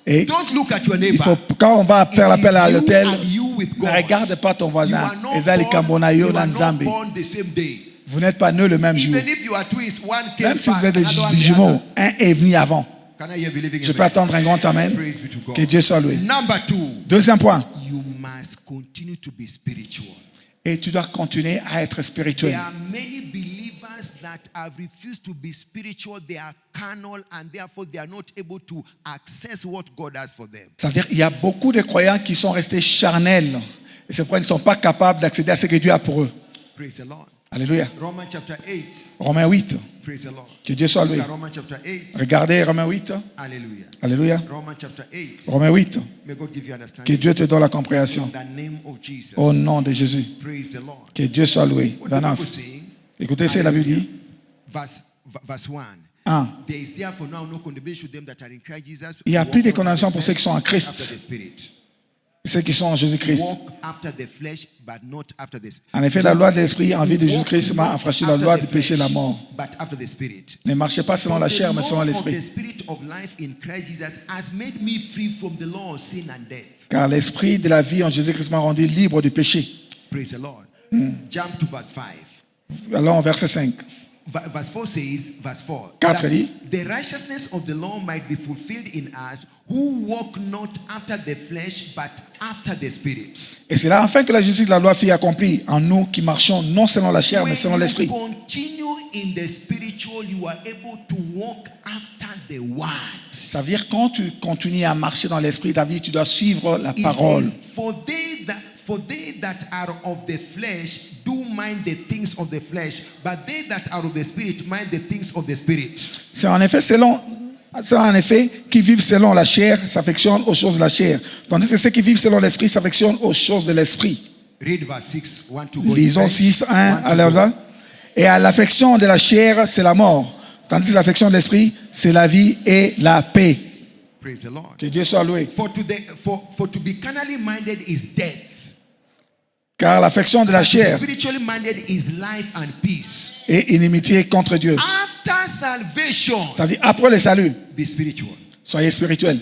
et Don't look at your il neighbor. faut, quand on va faire l'appel à l'hôtel, and you with ne God. regarde pas ton You voisin. are not Ezali born, Kambonayo you are not Nanzambi. born the same day. Vous n'êtes pas nés le même jour. Even if you are twins, one came Même si vous first, êtes des another one des the jumeaux, other. un est venu avant. Can I hear believing Je peux amen? attendre un grand amen. Praise be to God. Que Dieu soit loué. Number 2, Deuxième point. you must continue to be spiritual. Et tu dois continuer à être spirituel. There are many believers that have refused to be spiritual. They are carnal and therefore they are not able to access what God has for them. Ça veut dire qu'il y a beaucoup de croyants qui sont restés charnels. Et c'est pourquoi ils ne sont pas capables d'accéder à ce que Dieu a pour eux. Praise the Lord. Alléluia. Romans chapter 8. Romains 8. Praise the Lord. Que Dieu soit Look loué. at Romans chapter 8. Regardez Romains 8. Hallelujah. Alléluia. Romans chapter 8. Romains 8. May God give you Que understanding. Dieu te donne la compréhension. In the name of Jesus. Au nom de Jésus. Praise the Lord. Que Dieu soit loué. What the Bible 29. saying? Écoutez ce que la Bible dit. Verse 1. 1. There is therefore now no condemnation to them that are in Christ Jesus. Il n'y a who plus de walk not condamnation after pour the ceux qui sont en flesh, Christ. after the Spirit. Ceux qui sont en Jésus-Christ. Walk after the flesh, but not after the En effet, la loi de l'esprit en vue de Jésus-Christ m'a affranchi de la loi du péché et de la mort. But after the Spirit. Ne marchez pas selon la chair, mais selon The l'esprit. Spirit of life in Christ Jesus has made me free from the law of sin and death. Car l'esprit de la vie en Jésus-Christ m'a rendu libre du péché. Praise the Lord. Jump to verse 5. Allons au verset 5. Verse 4 says, verse 4, Quatre that dit, the righteousness of the law might be fulfilled in us who walk not after the flesh but after the Spirit. Et c'est là enfin que la justice de la loi fut accomplie en nous qui marchons non selon la chair, mais selon When you l'esprit. continue in the spiritual, you are able to walk after the word. Ça veut dire quand tu continues à marcher dans l'esprit, David, tu dois suivre la It parole. says, for they that are of the flesh do mind the things of the flesh, but they that are of the spirit mind the things of the spirit. C'est en effet qui vivent selon la chair s'affectionnent aux choses de la chair, tandis que ceux qui vivent selon l'esprit s'affectionnent aux choses de l'esprit. Read verse 6. 1 to go. Lisons 6, 1 à l'heure. Et à l'affection de la chair, c'est la mort, tandis que l'affection de l'esprit, c'est la vie et la paix. Praise the Lord. Que Dieu soit loué. For to be carnally minded is death. Car l'affection de la But to be chair spiritually minded is life and peace. est inimitié contre Dieu. After salvation, Ça veut dire après le salut, be spiritual. soyez spirituel.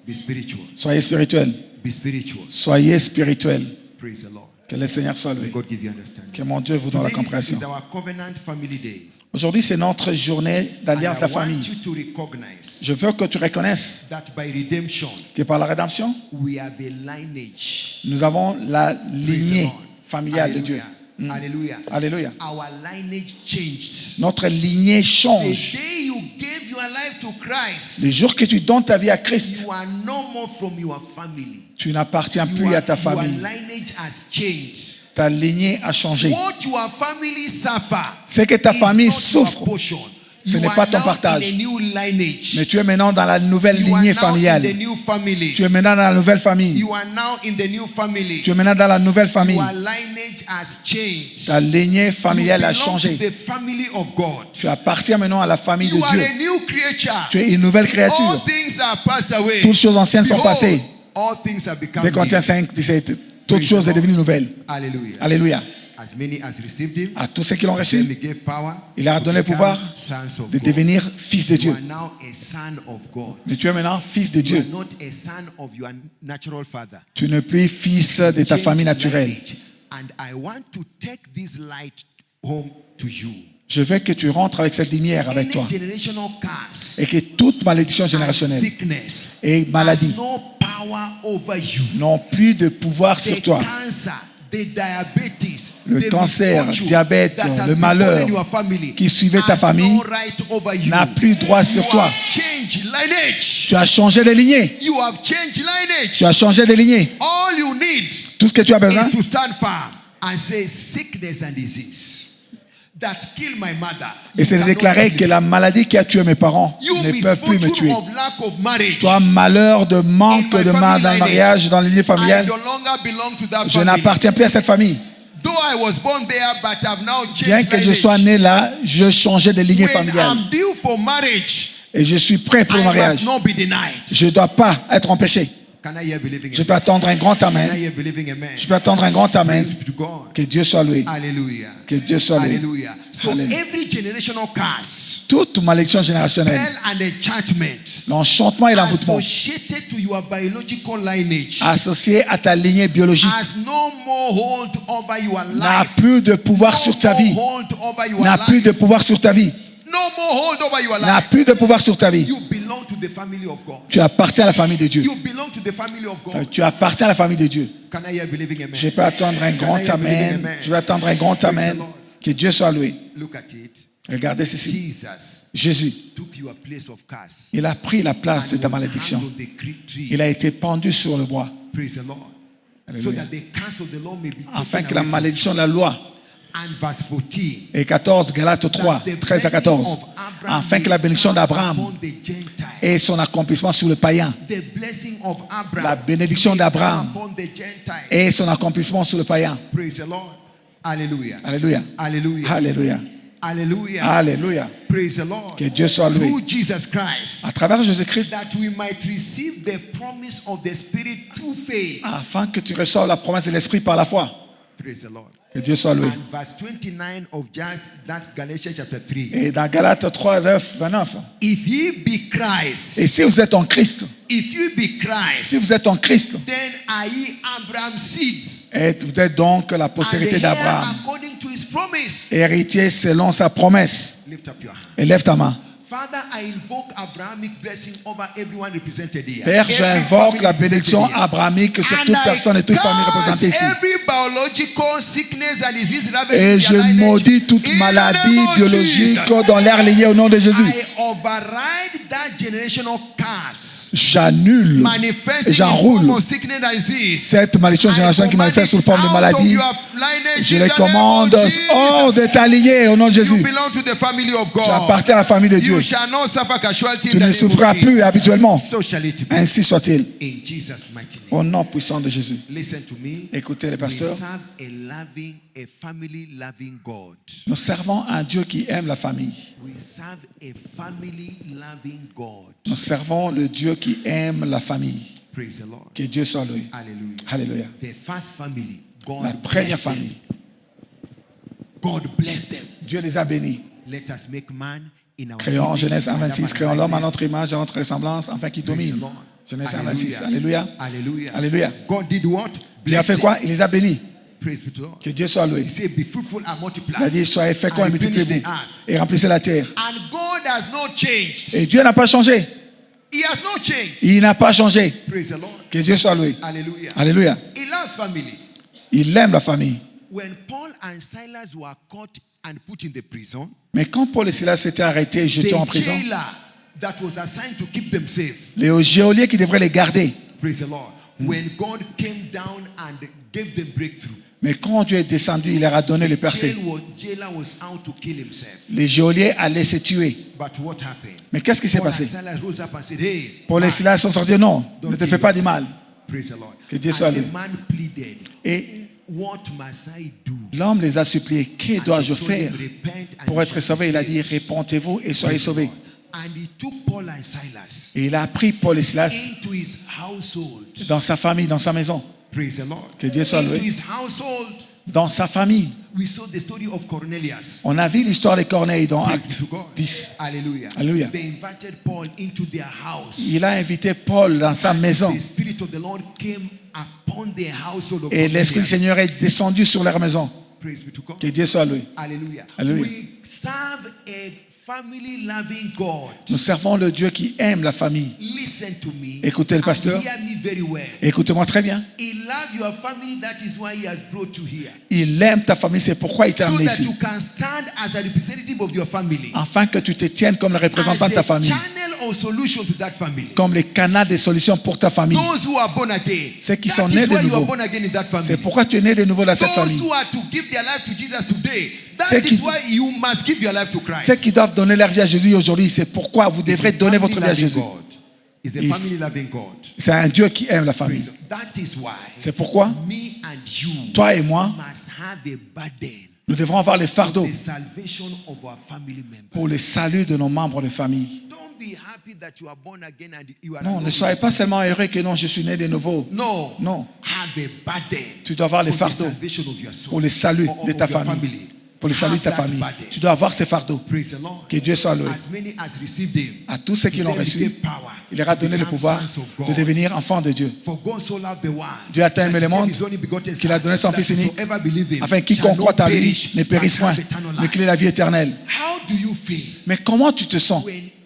Be spiritual. Soyez spirituel. Be spiritual. Soyez spirituel. Praise the Lord. Que le Seigneur soit May loué. God give you understanding. Que mon Dieu vous donne la Today compréhension. is our covenant family day. Aujourd'hui, c'est notre journée And d'alliance I de la want famille. you to recognize Je veux que tu reconnaisses that by redemption, que par la rédemption, we have a lineage. nous avons la Praise the lignée Lord. familiale de Dieu. Hallelujah. Alléluia. Our lineage changed. Notre lignée The change. day you gave your life to Christ, Le jour que tu donnes ta vie à Christ, you are no more from your family. tu n'appartiens plus à ta Your famille. lineage has changed. Ta lignée a changé. What your family suffer Ce que ta is famille not souffre, your portion. ce You n'est are pas ton now partage. in a new lineage. Mais tu es maintenant dans la nouvelle You are lignée now familiale. in the new family. Tu es maintenant dans la nouvelle famille. You are now in the new family. Tu es maintenant dans la nouvelle famille. Your lineage has changed. Ta lignée You familiale a belong to changé. the family of God. Tu appartiens maintenant à la famille de You are Dieu. a new creature. Tu es une nouvelle All créature. things are passed away. Toutes choses anciennes sont Behold, passées. all things have become Dès Corinthiens new. 5, 17, toute chose est devenue nouvelle. Hallelujah. Alléluia. As many as received him, À tous ceux qui l'ont to them reçu, he gave power il a to donné le become pouvoir sons of de God. devenir fils de You Dieu. are now a son of God. Mais tu es maintenant fils de You are Dieu. not a son of your natural father. Tu n'es plus fils de ta Change famille naturelle. lineage. And I want to take this light home to you. Je veux que tu rentres avec cette lumière avec Any toi. generational curse Et que toute malédiction and générationnelle sickness et maladie has no power over you. n'ont plus de pouvoir sur The toi. cancer, the diabetes, Le the cancer, misfortune diabète, that has le malheur befallen your family qui suivait ta has famille no right over you. n'a plus droit sur You toi. have changed lineage. Tu as changé de lignée. You have changed lineage. Tu as changé de lignée. All you need Tout ce que tu as besoin, is to stand firm and say sickness and disease that kill my mother. et c'est de déclarer que la maladie qui a tué mes parents You ne peuvent plus me tuer. misfortune of lack of marriage. Toi, malheur de manque In my de family d'un lineage, mariage dans l'union I familiale, no longer belong to that je family. n'appartiens plus à cette famille. Though I was born there, but I've now changed Bien que je lineage. sois né là, je changeais de lignée When familiale. I'm due for marriage, Et je suis prêt pour le I mariage. must not be denied. Je ne dois pas être empêché. Can I hear believing Je amen? peux attendre un grand Can I amen. hear believing amen? Je peux attendre un grand amen. Praise be to God. Que Dieu soit loué. Hallelujah. Que Dieu soit loué. Hallelujah. So Hallelujah. every generational curse Toute toute malédiction générationnelle, spell and enchantment l'enchantement et l'envoûtement associated to your biological lineage associé à ta lignée biologique has no more hold over your n'a life. plus de pouvoir sur ta vie, No more hold over your n'a plus life. de pouvoir sur ta vie, No more hold over your n'a life. plus de pouvoir sur ta vie. You belong to the family of God. Tu appartiens à la famille de Dieu. You belong to the family of God. Tu appartiens à la famille de Dieu. Can I hear believing amen? Je peux attendre un grand Can I hear believing amen. amen? Je vais attendre un grand Praise amen. the Lord. Que Dieu soit loué. Look at it. Regardez ceci. Jesus Jésus, took your place of curse. il a pris la place de And ta was malédiction. hanged on the great tree. Il a été pendu sur le bois Praise the Lord. Alléluia. So that the curse of the law may be afin taken que la away from malédiction de la loi you. And verse 14. et 14, Galates 3, That the 13 à blessing 14, of Abraham afin que la may bénédiction come d'Abraham upon the Gentiles. ait son accomplissement sur le païen, The blessing of Abraham la bénédiction may d'Abraham come upon the Gentiles. ait son accomplissement sur le païen. Praise the Lord. Hallelujah. Alléluia. Hallelujah. Alléluia. Hallelujah. Alléluia. Praise the Lord. Que Dieu soit loué. Through Jesus Christ. À travers Jésus-Christ, That we might receive the promise of the Spirit through faith. afin que tu reçoives la promesse de l'Esprit par la foi. Praise the Lord. Que Dieu soit loué. And verse 29 of just that Galatians chapter 3. Et dans Galates 3, 9, 29. If ye be Christ, Et si vous êtes en Christ, if you be Christ, si vous êtes en Christ, then are ye Abraham's seeds, vous êtes donc la and postérité the heir d'Abraham, according to his promise. héritier selon sa promesse. Lift up your hand. Et lève ta main. Father, I invoke Abrahamic blessing over everyone represented here. Père, Every j'invoque family la represented bénédiction here. abrahamique sur And toute I personne et toute famille représentée curse ici. every biological sickness and disease ravaging Et their je lineage. maudis toute In the maladie name of biologique Jesus. dans l'air lignée au nom de Jésus. I override that generational curse J'annule manifesting et in form j'enroule of sickness and disease. cette malédiction générationnelle qui manifeste sous forme de maladie. Je les commande hors de ta lignée au nom de You Jésus. belong to the family of Tu God. appartiens à la famille de Dieu. You shall not suffer casualty Tu in the ne name souffras of plus Jesus. habituellement. So shall it be. Ainsi soit-il. In Jesus' mighty name. Au nom puissant de Jésus. Listen to me. Écoutez les We pasteurs. serve a family loving God. Nous servons un Dieu qui aime la famille. We serve a family loving God. Nous servons le Dieu qui aime la famille. Praise the Lord. Que Dieu soit loué. Hallelujah. Alléluia. The first family, God La première blessed them. famille. God blessed them. Dieu les a bénis. Let us make man in our Créons en image, Genèse after 1,26, our créons l'homme à likeness. notre image, à notre ressemblance, afin qu'il Praise the domine. Lord. Genèse Hallelujah. 1,26. Alléluia. Hallelujah. Alléluia. God did what? Il a Blessed fait them. quoi? Il les a bénis. Praise be to the Lord. Que Dieu soit loué. He said, be fruitful and multiply. Il a dit, soyez féconds et And replenish multipliez-vous the earth. et remplissez la terre. And God has not changed. Et Dieu n'a pas changé. He has not changed. Il n'a pas changé. Praise the Lord. Que Dieu soit loué. Hallelujah. Alléluia. He loves family. Il aime la famille. When Paul and Silas were caught and put in the prison, Mais quand Paul et Silas s'étaient arrêtés et jetés en the prison, jailer that was assigned to keep them safe, les geôliers qui devraient les garder. praise the Lord, when God came down and gave them breakthrough, Mais quand Dieu est descendu, il leur a donné les percées. jailer was out to kill himself. Les geôliers allaient se tuer. But what happened? Mais qu'est-ce qui s'est Paul and passé? Silas rose up and said, hey, Paul et man, Silas sont sortis. Non, don't ne te kill fais pas du yourself. mal. Praise the Lord. Que Dieu soit And loué. the man pleaded, Et what must I do? l'homme les a suppliés. Que And dois-je they told him, faire repent and pour you être shall sauvé? be Il a saved. dit, répentez-vous et soyez Praise the sauvés. Lord. And he took Paul and Silas Et il a pris Paul et Silas into his household. dans sa famille, dans sa maison. Praise the Lord. Que Dieu soit Into loué. his household. Dans sa famille. We saw the story of Cornelius. On a vu l'histoire des Corneilles dans Praise be Acte to God. 10. Hallelujah. Alléluia. They invited Paul into their house. Il a invité Paul dans sa maison. The Spirit of the Lord came upon the household of Et l'Esprit du Cornelius. Seigneur est descendu sur leur maison. Praise be to God. Que Dieu soit loué. Hallelujah. Hallelujah. We serve a family loving God. Nous servons le Dieu qui aime la famille. Listen to me. Écoutez le and pasteur. hear me very well. Écoutez-moi très bien. He loved your family. That is why he has brought you here. Il aime ta famille, c'est pourquoi il t'a So amené that ici. you can stand as a representative of your family. Afin que tu te tiennes comme le représentant As de ta a famille. channel of solution to that family. Comme les canaux des solutions pour ta famille. Those who are born again. Ceux qui That sont is nés de why you are nouveau. born again in that family. C'est pourquoi tu es né de nouveau dans cette Those famille. who are to give their life to Jesus today. Ceux That qui- is why you must give your life to Christ. Ceux qui doivent donner leur vie à Jésus aujourd'hui, c'est pourquoi vous devrez donner votre vie à Jésus. Is a If- family loving God. C'est un Dieu qui aime la famille. Praise. That is why C'est pourquoi me and you toi et moi, must have a burden nous devrons avoir les fardeaux for the salvation of our family pour le members. salut de nos membres de famille. Don't be happy that you are born again and you are Non, alone. ne soyez pas seulement heureux que non, je suis né de nouveau. No. Non. Have a burden Tu dois avoir les for the fardeaux salvation of your soul. pour le salut Of de ta your famille, pour le salut de ta have that famille. burden. Tu dois avoir ces fardeaux. Praise the Lord. Que Dieu soit loué. As many as received him, À tous ceux qui to l'ont them he reçu, gave power il leur a to donné le become pouvoir sons of de God. devenir enfants de Dieu. For God so loved the world, Dieu a tant aimé that le he gave monde his only begotten qu'il a Son, donné son that Fils unique, whosoever believe him afin que shall quiconque not croit à lui perish, ne périsse but point, have eternal mais life. qu'il ait la vie éternelle. How do you feel Mais comment tu te sens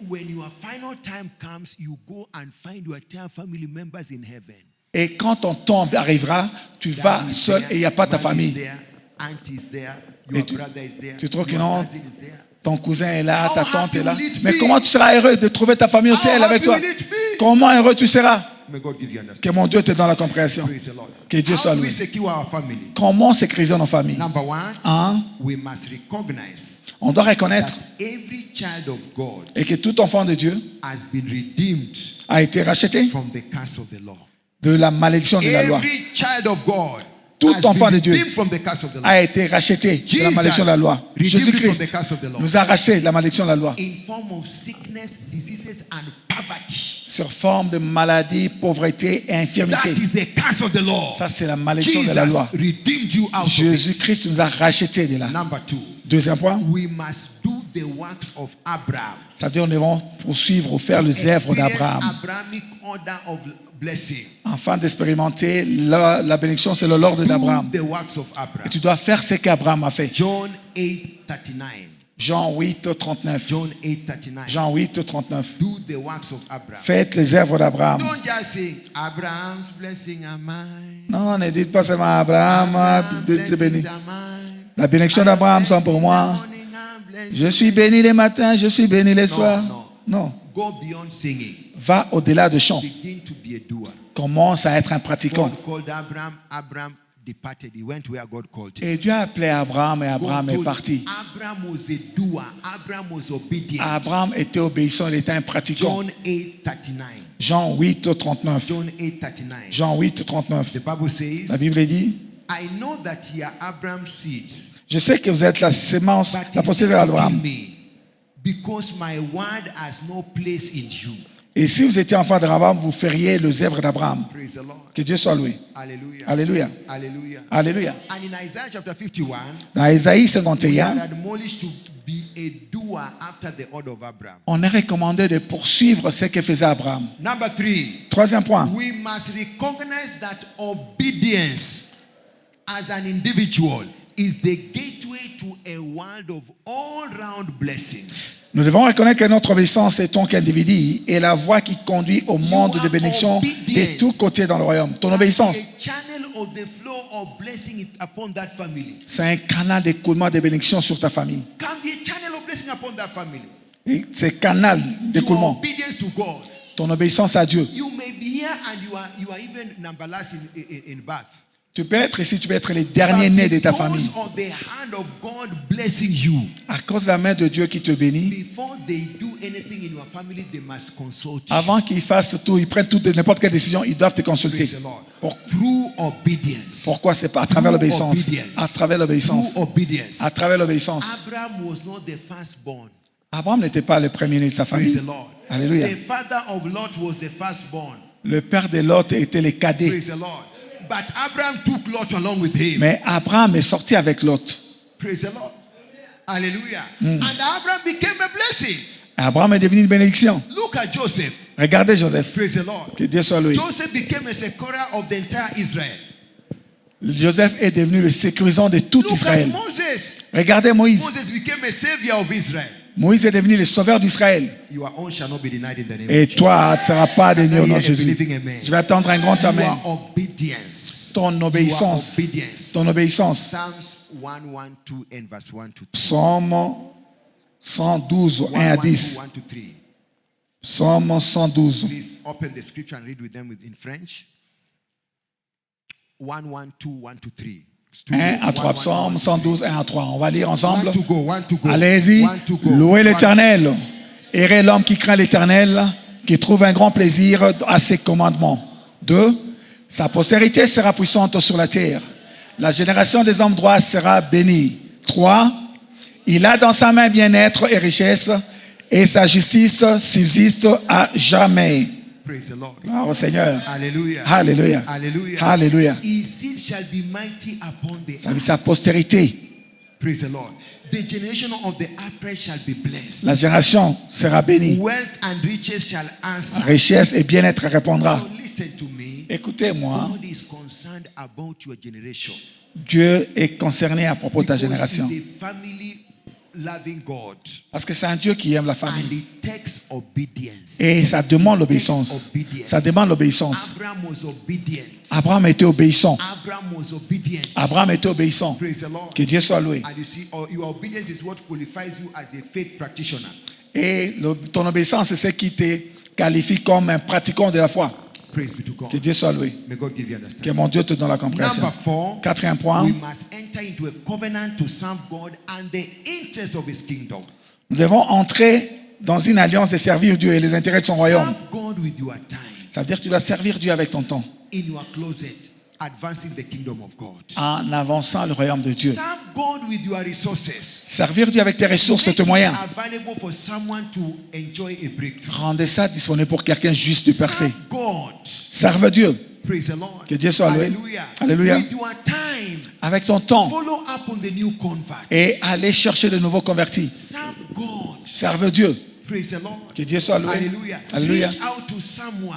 when your final time comes, you go and find your entire family members in heaven? et quand ton temps arrivera, tu vas Dad is seul there, et il n'y a pas ta mom is famille. there, aunt is there, Et your tu- brother is there, tu trouves que your non? cousin is there. Ton cousin est là, How ta tante happy est là. will it Mais be? comment tu seras heureux de trouver ta famille au How ciel avec happy toi? will it be? Comment heureux tu seras? May God give you understanding. Que mon Dieu te donne la compréhension. Praise the Lord. Que Dieu soit How do we loué. secure our family? Comment sécuriser nos familles? Number one, Un, we must recognize on doit reconnaître that every child of God et que tout enfant de Dieu has been redeemed a été racheté from the curse of the law. de la malédiction de la loi. Every child of God Tout has enfant been de Dieu redeemed from the curse of the law. A été racheté de la Jesus malédiction de la loi. redeemed me from the Jésus-Christ curse of the law. nous a racheté de la malédiction de la loi In form of sickness, diseases, and poverty. sur forme de maladie, pauvreté et infirmité. That is the curse of the law. Ça, c'est la malédiction de la Jesus loi. redeemed you out of it. Jésus-Christ nous a rachetés de là. Number two, Deuxième point, we must do the works of Abraham. ça veut dire nous devons poursuivre ou faire les œuvres Experience d'Abraham Abrahamic order of blessing. afin d'expérimenter la bénédiction, c'est l'ordre d'Abraham. Do the works of Et Abraham. tu dois faire ce qu'Abraham a fait. John 8:39. Jean 8, 39. John 8:39. Jean 8, 39. Do the works of Abraham. Faites les œuvres d'Abraham. Don't just say Abraham's blessing are mine. Non, ne dites pas seulement Abraham, Abraham's Dieu te bénit. blessings are mine. La bénédiction d'Abraham sont pour moi. Je suis béni les matins, je suis béni les soirs. Non. Go beyond singing. Va au-delà de chant. Begin to be a doer. Commence à être un pratiquant. God called Abraham. Abraham departed. He went where God called him. Et Dieu a appelé Abraham et Abraham God est told parti. Abraham was a doer. Abraham was obedient. Abraham était obéissant, il était un pratiquant. John 8:39. Jean 8, 39. John 8:39. Jean 8, 39. The Bible says, La Bible dit, I know that ye are Abraham's seeds, je sais que vous êtes la sémence, but la he postérité said d'Abraham. in me, because my word has no place in you. Et si vous étiez enfant d'Abraham, vous feriez les œuvres d'Abraham. Praise the Lord. Que Dieu soit loué. Hallelujah. Alléluia. Hallelujah. Alléluia. And in Isaiah chapter 51, Dans Ésaïe we 51, are admonished to be a doer after the order of Abraham. on est recommandé de poursuivre ce que faisait Abraham. Number 3, Troisième point, we must recognize that obedience as an individual is the gateway to a world of all-round blessings. nous devons reconnaître que notre obéissance en tant qu'individu est la voie qui conduit au monde de bénédiction de tous côtés dans le royaume. Ton obéissance, A channel of the flow of blessing upon that family. c'est un canal d'écoulement de bénédiction sur ta famille. Can be a channel of blessing upon that family. Et c'est canal Your d'écoulement. obedience to God. Ton obéissance à Dieu. You may be here and you are even number last in birth. Tu peux être ici, tu peux être le dernier né de ta famille. Because of the hand of God blessing you, À cause de la main de Dieu qui te bénit, before they do anything in your family, they must consult you. avant qu'ils fassent tout, ils prennent toute n'importe quelle décision, ils doivent te consulter. Praise the Lord. Pour- Through obedience. Pourquoi? C'est pas à travers Through l'obéissance. obedience. À travers l'obéissance. Through obedience. À travers l'obéissance. Abraham was not the firstborn. Abraham n'était pas le premier-né de sa Praise famille. the Lord. Alléluia. The father of Lot was the firstborn. Le père de Lot était le cadet. Praise the Lord. But Abraham took Lot along with him. Mais Abraham est sorti avec Lot. Praise the Lord. Hallelujah. And Abraham became a blessing. Abraham est devenu une bénédiction. Look at Joseph. Regardez Joseph. Praise the Lord. Que Dieu soit loué. Joseph became a securer of the entire Israel. Joseph est devenu le sécurisant de tout Look at Israël. Moses. Regardez Moïse. Moses became a savior of Israel. Moïse est devenu le sauveur d'Israël. Your own shall not be denied in the name Et of toi, tu ne seras pas Jesus. dénié au nom de Can I hear a Jésus. believing amen? Je vais attendre un grand amen. Your obedience. Ton obéissance. Your obedience. Ton obéissance. Psalms 112 and verse 1 to 3. Psaume 112, 1 à 10. 1 to 3. Psaume 112. Please open the scripture and read with them in French. 112, 1 to 3. 1 à 3. Psaume 112, 1 à 3. On va lire ensemble. One to go, one to go. Allez-y. One to go. Louez One- l'Éternel. Errez l'homme qui craint l'Éternel, qui trouve un grand plaisir à ses commandements. 2. Sa postérité sera puissante sur la terre. La génération des hommes droits sera bénie. 3. Il a dans sa main bien-être et richesse, et sa justice subsiste à jamais. Praise the Lord. Gloire au Seigneur. Hallelujah. Alléluia. Hallelujah. Alléluia. His seed shall be mighty upon the Ça veut dire earth. sa postérité Praise the Lord. The generation of the upright shall be blessed. La génération sera bénie. Wealth and riches shall answer. Richesse et bien-être répondra. So listen to me. Écoutez-moi, God is concerned about your generation. Dieu est concerné à propos de ta Because génération. He's a family loving God. Parce que c'est un Dieu qui aime la And famille. it takes obedience. Et ça demande l'obéissance. Ça demande l'obéissance. Abraham was obedient. Abraham était obéissant. Abraham was obedient. Abraham était obéissant. Praise the Lord. Que Dieu soit loué. And you see, your obedience is what qualifies you as a faith practitioner. Et ton obéissance, c'est ce qui te qualifie comme un pratiquant de la foi. Praise be to God. Que Dieu soit loué. May God give you Que understanding. mon Dieu te donne la compréhension. Number 4, Quatrième point, we must enter into a covenant to serve God and the interests of His kingdom. nous devons entrer dans une alliance de servir Dieu et les intérêts de son royaume. Serve God with your time, Ça veut dire que tu dois servir Dieu avec ton temps, in your closet, advancing the kingdom of God. en avançant le royaume de Dieu. Serve God with your resources. Servir Dieu avec tes ressources, Make tes it moyens. available for someone to enjoy a breakthrough. Rendez ça disponible pour quelqu'un juste de percer. Serve God. Serve Dieu Praise the Lord. Que Dieu soit loué. Hallelujah. Alléluia. With your time, avec ton temps follow up on the new convert. et aller chercher de nouveaux convertis. Serve God. Serve Dieu. Praise the Lord. Que Dieu soit loué. Hallelujah. Alléluia. Reach out to someone.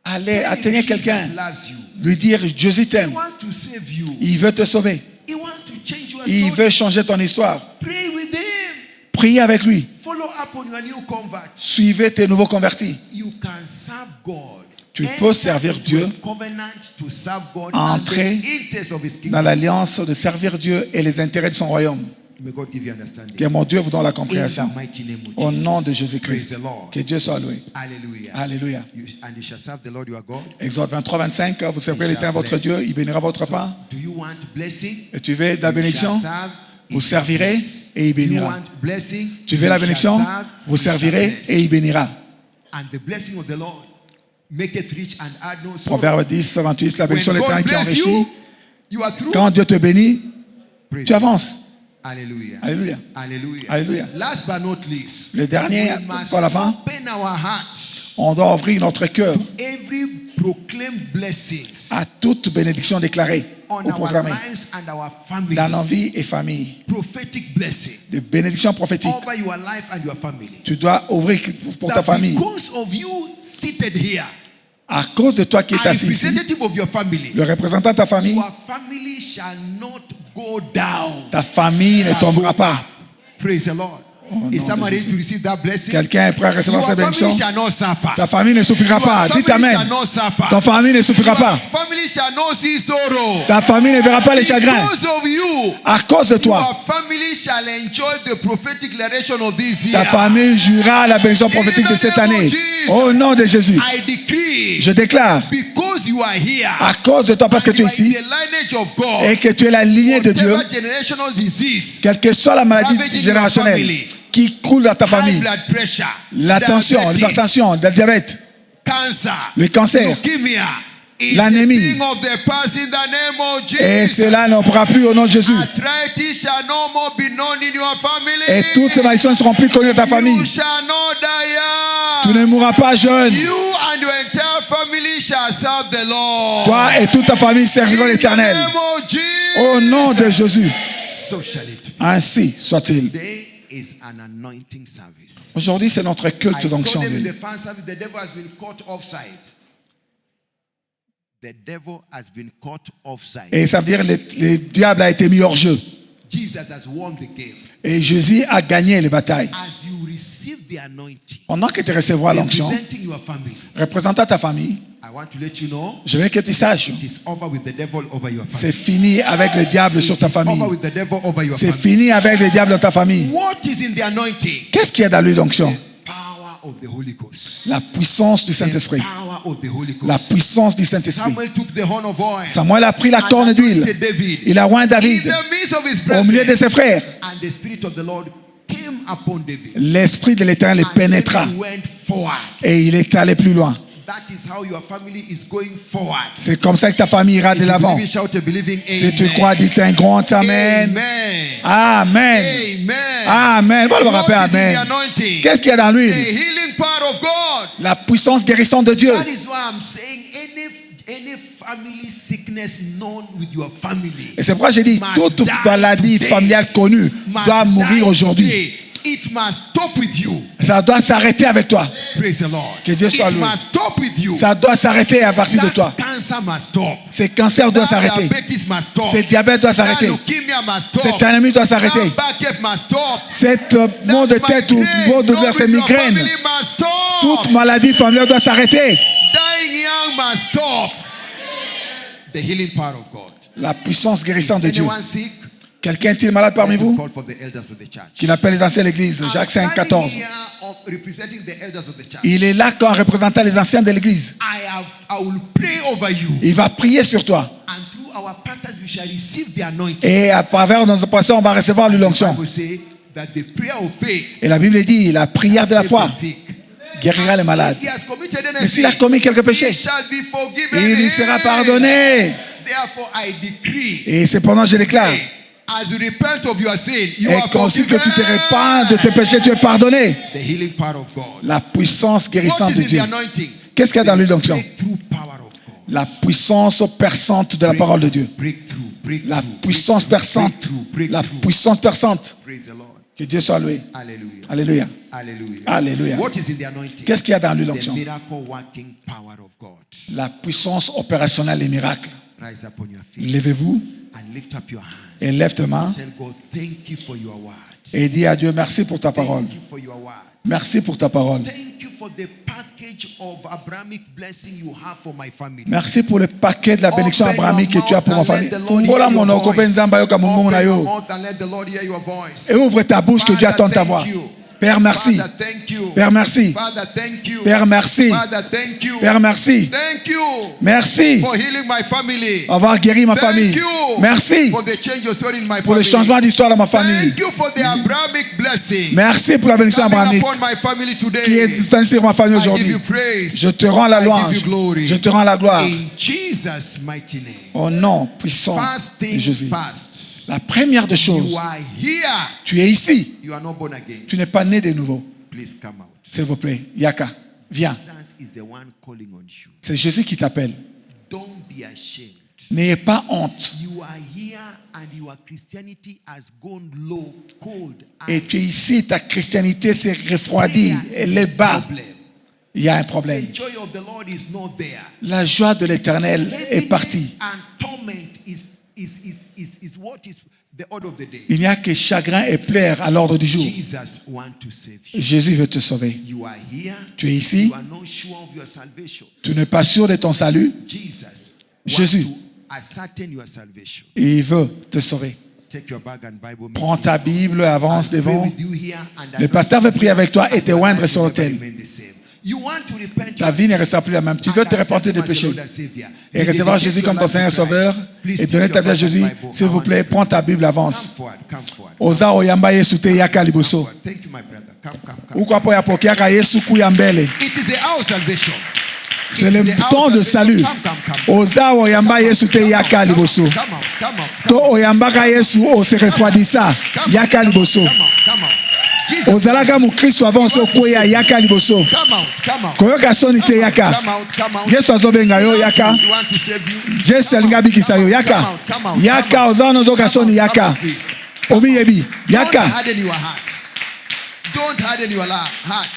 Allez Tell him atteindre Jesus quelqu'un. loves you. Lui dire, Jésus He t'aime. wants to save you. Il veut te sauver. He wants to change your Il story. veut changer ton histoire. Pray with him. Priez avec lui. Follow up on your new convert. Suivez tes nouveaux convertis. You can serve God. Tu Enter peux servir into Dieu. a covenant to serve God Entrer and the interests of His Dans kingdom. l'alliance de servir Dieu et les intérêts de son royaume. May God give you understanding. Que mon Dieu vous donne la In compréhension. the mighty name of Au Jesus. nom de Praise Jésus-Christ. the Lord. Que Dieu soit loué. Hallelujah. Alléluia. And you shall serve the Lord your God. Exode 23, 25. Vous servirez l'Éternel votre Dieu. Il bénira votre So, part. do you want blessing? Et tu veux la You bénédiction? shall serve, Vous he shall servirez bless. et il You bénira. want blessing? Tu veux You la shall bénédiction? serve, Vous he shall servirez bless. et il bénira. And the blessing of the Lord maketh rich and add no sorrow. Proverbe 10, 28. La When bénédiction de God l'Éternel qui bless enrichit. you, you are through. Quand Dieu te bénit, Praise tu God. avances. Hallelujah. Alléluia. Hallelujah. Alléluia. Last but not least, Le dernier, we must pour la fin, open our hearts on doit ouvrir notre cœur to every proclaimed blessings à toute bénédiction déclarée on ou our proclamée lives and our family. dans nos vies et familles. Prophetic blessing Des bénédictions prophétiques. over your life and your family. Tu dois ouvrir pour ta That famille. because of you seated here, À cause de toi qui es a assis ici, representative of your family, le représentant de ta famille, your family shall not go down. ta famille ne tombera pas. Praise the Lord. Oh, Is nom somebody de ready to receive that blessing? Quelqu'un est prêt à recevoir Your cette bénédiction? family shall not suffer. Ta famille ne souffrira Your pas. family Dites Amen. shall not suffer. Ta famille ne souffrira pas. Your family shall not see sorrow. Ta famille ne verra pas les chagrins. Because of you, À cause de your toi, family shall enjoy the prophetic declaration of this year. ta famille jouira la bénédiction prophétique de cette année. Au nom de Jésus, I decree, je déclare, because you are here, à cause de toi, parce que and tu es you are in ici the lineage of God, et que tu es la lignée de Dieu, whatever generational disease, quelle que soit la maladie ravaging your générationnelle family, qui coule dans ta high famille, blood pressure, la tension, diabetes, l'hypertension, le diabète, cancer, le cancer, leukemia, is l'anémie. the thing of the past in the name of Jesus. et cela ne pourra plus au nom de Jésus. Arthritis shall no more be known in your family. Et toutes ces malédictions ne seront plus connues de ta famille. You shall not die Tu young. ne mourras pas jeune. You and your entire family shall serve the Lord. Toi et toute ta famille serviront In the l'Éternel. name of Jesus. Au nom de Jésus. So shall it be. Ainsi soit-il. Today is an anointing service. Aujourd'hui, c'est notre I culte told d'onction. them in the first service, the devil has been caught offside. The devil has been caught offside. Et ça veut dire que le diable a été mis hors jeu. Jesus has won the game. Et Jésus a gagné les batailles. As you receive the anointing, Pendant que tu recevras l'onction, representing your family, représentant ta famille, I want to let you know je veux que tu saches, it is over with the devil over your c'est family. fini avec le diable sur It ta is famille. over with the devil over your C'est family. fini avec le diable dans ta famille. What is in the anointing? Qu'est-ce qu'il y a dans l'huile d'onction? Power of the Holy Ghost. La puissance du The Saint-Esprit. power of the Holy La Ghost. puissance du Saint-Esprit. Samuel took the horn of oil. Samuel a pris la and corne d'huile. anointed David. Il a oint In David the midst of his au milieu de brethren. ses frères. And the Spirit of the Lord came upon David. L'Esprit de l'Éternel les And pénétra David went forward. et il est allé plus loin. That is how your family is going forward. C'est comme ça que ta famille ira de If you l'avant. believe it, shout a believing Si tu amen. crois, dis un grand Amen. Amen. Amen. Amen. Amen. Bon, le What rappel, is in the Amen. anointing? Qu'est-ce qu'il y a dans The l'huile? healing power of God. La puissance guérissante de Dieu. That is why I'm saying Any family sickness known with your family. Et c'est pourquoi j'ai dit, must toute die maladie today. familiale connue Must doit mourir die aujourd'hui. today. It must stop with you. Ça doit s'arrêter avec toi. Praise the Lord. Que Dieu soit It loué. must stop with you. Ça doit s'arrêter à partir de That toi. cancer must stop. Ce cancer doit That s'arrêter. diabetes must stop. Ce diabète doit That s'arrêter. leukemia must stop. Cette anémie doit s'arrêter. That backache must stop. Cette maux de tête ou maux de douleur, cette migraine, Family must stop. toute maladie familiale doit s'arrêter. Dying young must stop. The healing power of God. La puissance guérissante de Is Dieu. anyone sick? Quelqu'un est-il malade parmi Let me vous? call for the elders of the church. Qu'il appelle les anciens de l'église. Jacques 5, 14. Representing the elders of the church. Il est là quand représentant les anciens de l'église. I will pray over you. Il va prier sur toi. And through our pastors we shall receive the anointing. Et à travers nos pasteurs, on va recevoir l'onction. The Bible says that the prayer of faith Et la Bible dit, la prière de la save foi the sick. guérira les malades. If he has committed Mais s'il a anything, commis quelques he péchés, shall be forgiven. il lui sera pardonné. Therefore I decree, Et cependant, je déclare, as you repent of your sin, you et are qu'aussi que forgiven. tu te répands de tes péchés, tu es pardonné. The healing power of God. La puissance What guérissante is de in Dieu. the anointing? Qu'est-ce qu'il y a dans l'huile d'onction? Breakthrough power of God. La puissance perçante de la parole de Dieu. Breakthrough, breakthrough, La puissance perçante. La puissance perçante. Praise the Lord. Que Dieu soit loué. Hallelujah. Alléluia. Hallelujah. Alléluia. What is in the anointing? Qu'est-ce qu'il y a dans l'huile The d'onction? miracle working power of God. La puissance opérationnelle des miracles. Rise upon your feet Levez-vous and lift up your hands. et lève tes mains Tell God, thank you for your word. et dis à Dieu merci pour ta parole. Thank you for your word. Merci pour ta parole. Thank you for the package of Abrahamic blessing you have for my family. Merci pour le paquet de la bénédiction Open your abrahamique que tu as pour ma mouth and famille. let the Lord Fungola hear your monoko voice. penzamba yoka mumungu na Open your yo. mouth and let the Lord hear your voice. Et ouvre ta bouche que Dieu attend ta voix. Père, merci. Father, thank you. Père, merci. Father, thank you. Père, merci. Father, thank you. Père, merci. Thank you Merci for healing my family. d'avoir guéri ma Thank famille. you Merci for the change of story in my pour le family. changement d'histoire dans ma famille. Thank you for the Abrahamic blessing Merci pour la bénédiction coming abrahamique upon my family qui est today. dispensée sur ma famille I give aujourd'hui. you praise. Je te rends la I give louange. you glory. Je te rends la gloire. In Jesus' mighty name. Au nom puissant First de things Jésus. first. La première des choses, You are here. tu es ici. You are not born again. Tu n'es pas né de nouveau. Please come out. S'il vous plaît, Yaka, viens. Jesus is the one calling on you. C'est Jésus qui t'appelle. Don't be ashamed. N'ayez pas honte. You are here and your Christianity has gone low, cold. Et tu es ici, ta christianité s'est refroidie. Elle est bas. Problem. Il y a un problème. The joy of the Lord is not there. La joie de l'éternel est partie. Heaviness and torment is what is the order of the day. Il n'y a que chagrin et pleurs à l'ordre du jour. Jesus wants to save you. Jésus veut te sauver. You are here. Tu es ici. You are not sure of your salvation. Tu n'es pas sûr de ton salut. Jesus Jésus. wants to ascertain your salvation. Et il veut te sauver. Take your bag and Bible. Prends ta Bible, avance Pray devant. with you here and Le pasteur veut prier avec toi et te oindre sur l'autel. remain the same. You want to repent Ta vie ne restera plus la même. Tu veux te repentir des péchés et recevoir Jésus comme ton Seigneur Sauveur et donner ta vie à Jésus. S'il vous plaît, prends ta Bible, avance. Come forward. Oza oyamba Yesu te yaka liboso. Thank you, my brother. Come. Uko po yapokeaka Yesu kuya mbele. It is the hour of salvation. C'est le temps de salut. Oza oyamba Yesu te yaka liboso. Come out. To oyambaka Yesu ose refroidissa yaka liboso. Come out. Jesus. Ozalaka mukristo avant ose okwea yaka liboso. Come out. Koyoka soni te yaka. Come out. Yesu azobenga yo yaka. You want to save you? Yesu alinga abikisa yo yaka. Yaka oza onozoka soni yaka. Please. Omiyebi Don't yaka. harden your heart. Don't harden your heart.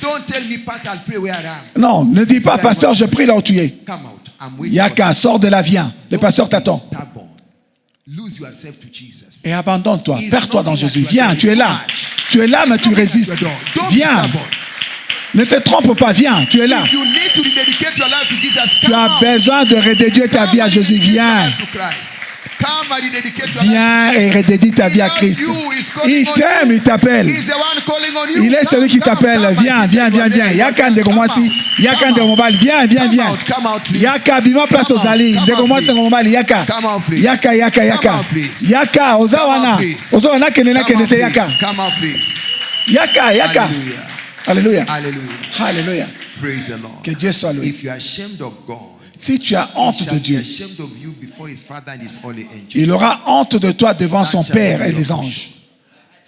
Don't tell me, Pastor, I'll pray where I am. Non, ne dis pas, pasteur, je prie là où tu es. Come out. I'm waiting. Yaka, sors de là, viens. Le pasteur t'attend. Stubborn. Lose yourself to Jesus. Et abandonne-toi, perds-toi dans Jésus. Viens, tu es là. Tu es là, mais tu résistes. Don't be Viens. stubborn. Ne te trompe pas, viens, tu es là. If you need to rededicate your life to Jesus, Tu as besoin de redédier ta vie à Jésus. Viens. Come and rededicate your Viens life et redédie ta vie à Christ. Il t'aime, il t'appelle. He's the one calling on you. Il est celui qui Come, t'appelle. come, Viens, my viens, sister, viens, you are viens. there. Yaka ndeko mwasi. Yaka ndeko mobali. Viens, viens, viens. Come out, please. Yaka bima place Come out, ozali. come Ndeko out, mwasi ndeko mobali. Yaka. Come out, please. Yaka, yaka, Come yaka. out, please. Yaka, oza Come out, wana. please. Oza wana kende na Come kende out, te please. yaka. Come out, please. Yaka, yaka. Hallelujah. Alléluia. Hallelujah. Alléluia. Praise the Lord. Que Dieu soit loué. If you are ashamed of God, Si tu as he honte shall de be Dieu, ashamed of you before his Father and his holy angels. il aura honte de toi devant son Père et les anges.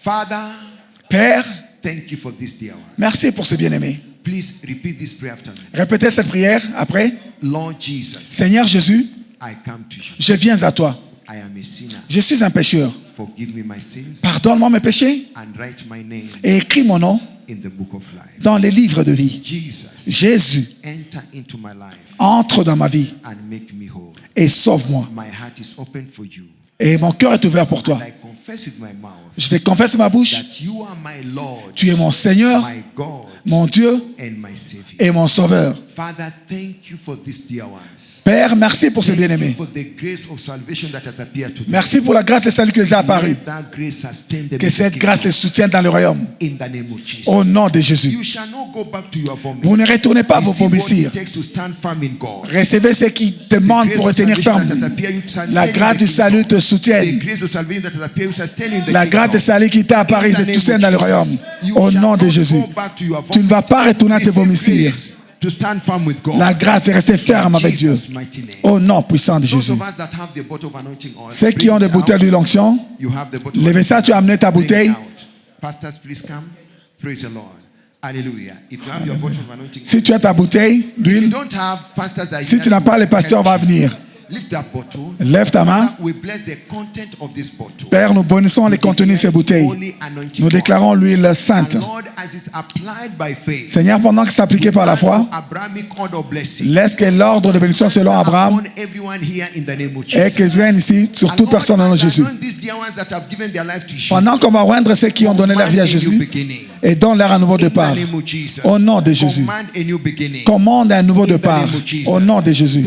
Father, Père, thank you for this dear one. merci pour ce bien-aimé. Please repeat this prayer after me. Répétez cette prière après. Lord Jesus, Seigneur Jésus, I come to you. je viens à toi. I am a sinner. Je suis un pécheur. Forgive me my sins Pardonne-moi mes péchés and write my name et écris mon nom in the book of life. dans les livres de vie. Jesus, Jésus, enter into my life entre dans ma vie and make me whole. et sauve-moi. My heart is open for you. Et mon cœur est ouvert pour toi. And I confess with my mouth Je te confesse ma bouche. that you are my Lord, Tu es mon Seigneur, my God, mon Dieu and my Savior. et mon Sauveur. Father, thank you for these dear ones. Père, merci pour ces Thank you bien-aimés. for the grace of salvation that has appeared to them. Merci pour la grâce et le salut qui les a apparu. Let that grace sustain them Que in the cette kingdom. grâce les soutienne dans le royaume. In the name of Jesus. Au nom de Jésus. You shall not go back to your vomit. Vous ne retournez pas à vos Receive what vomissures. it takes to stand firm in God. Recevez ce qui demande pour retenir ferme. La grâce du salut te The soutienne. grace of salvation that has appeared will sustain you in the La grâce du kingdom. salut qui t'a apparu te soutienne dans le royaume. Au nom de Jésus. Tu ne vas pas retourner à tes vomissures. To stand firm with God. La grâce est rester ferme avec Dieu. Jesus' mighty name. Au nom puissant de Those Jésus. of us that have the bottle of anointing oil, Ceux qui bring ont des it bouteilles out. d'huile onction, You have the bottle. levez ça, tu as amené ta Bring it bouteille. out. Pastors, please come. Praise the Lord. Hallelujah. If you have your bottle of anointing Si oil, tu as ta bouteille if you d'huile, don't have pastors that si tu n'as pas, les pasteurs vont venir. lift that bottle. Lève ta main. We bless the content of this bottle. Père, nous bénissons les contenus de ces bouteilles. Holy anointing Nous oil. déclarons l'huile sainte. And Lord, as it's applied by faith, Seigneur, pendant que c'est appliqué par la foi, Abrahamic order of blessing, laisse que l'ordre de bénédiction selon Abraham upon everyone here in the name of et que Jesus. vienne ici sur toute personne au nom de Jésus. Pendant qu'on va rendre ceux qui ont donné leur vie à Jésus et donne-leur un nouveau départ. Au nom de Jésus. Commande un nouveau départ. Au nom de Jésus.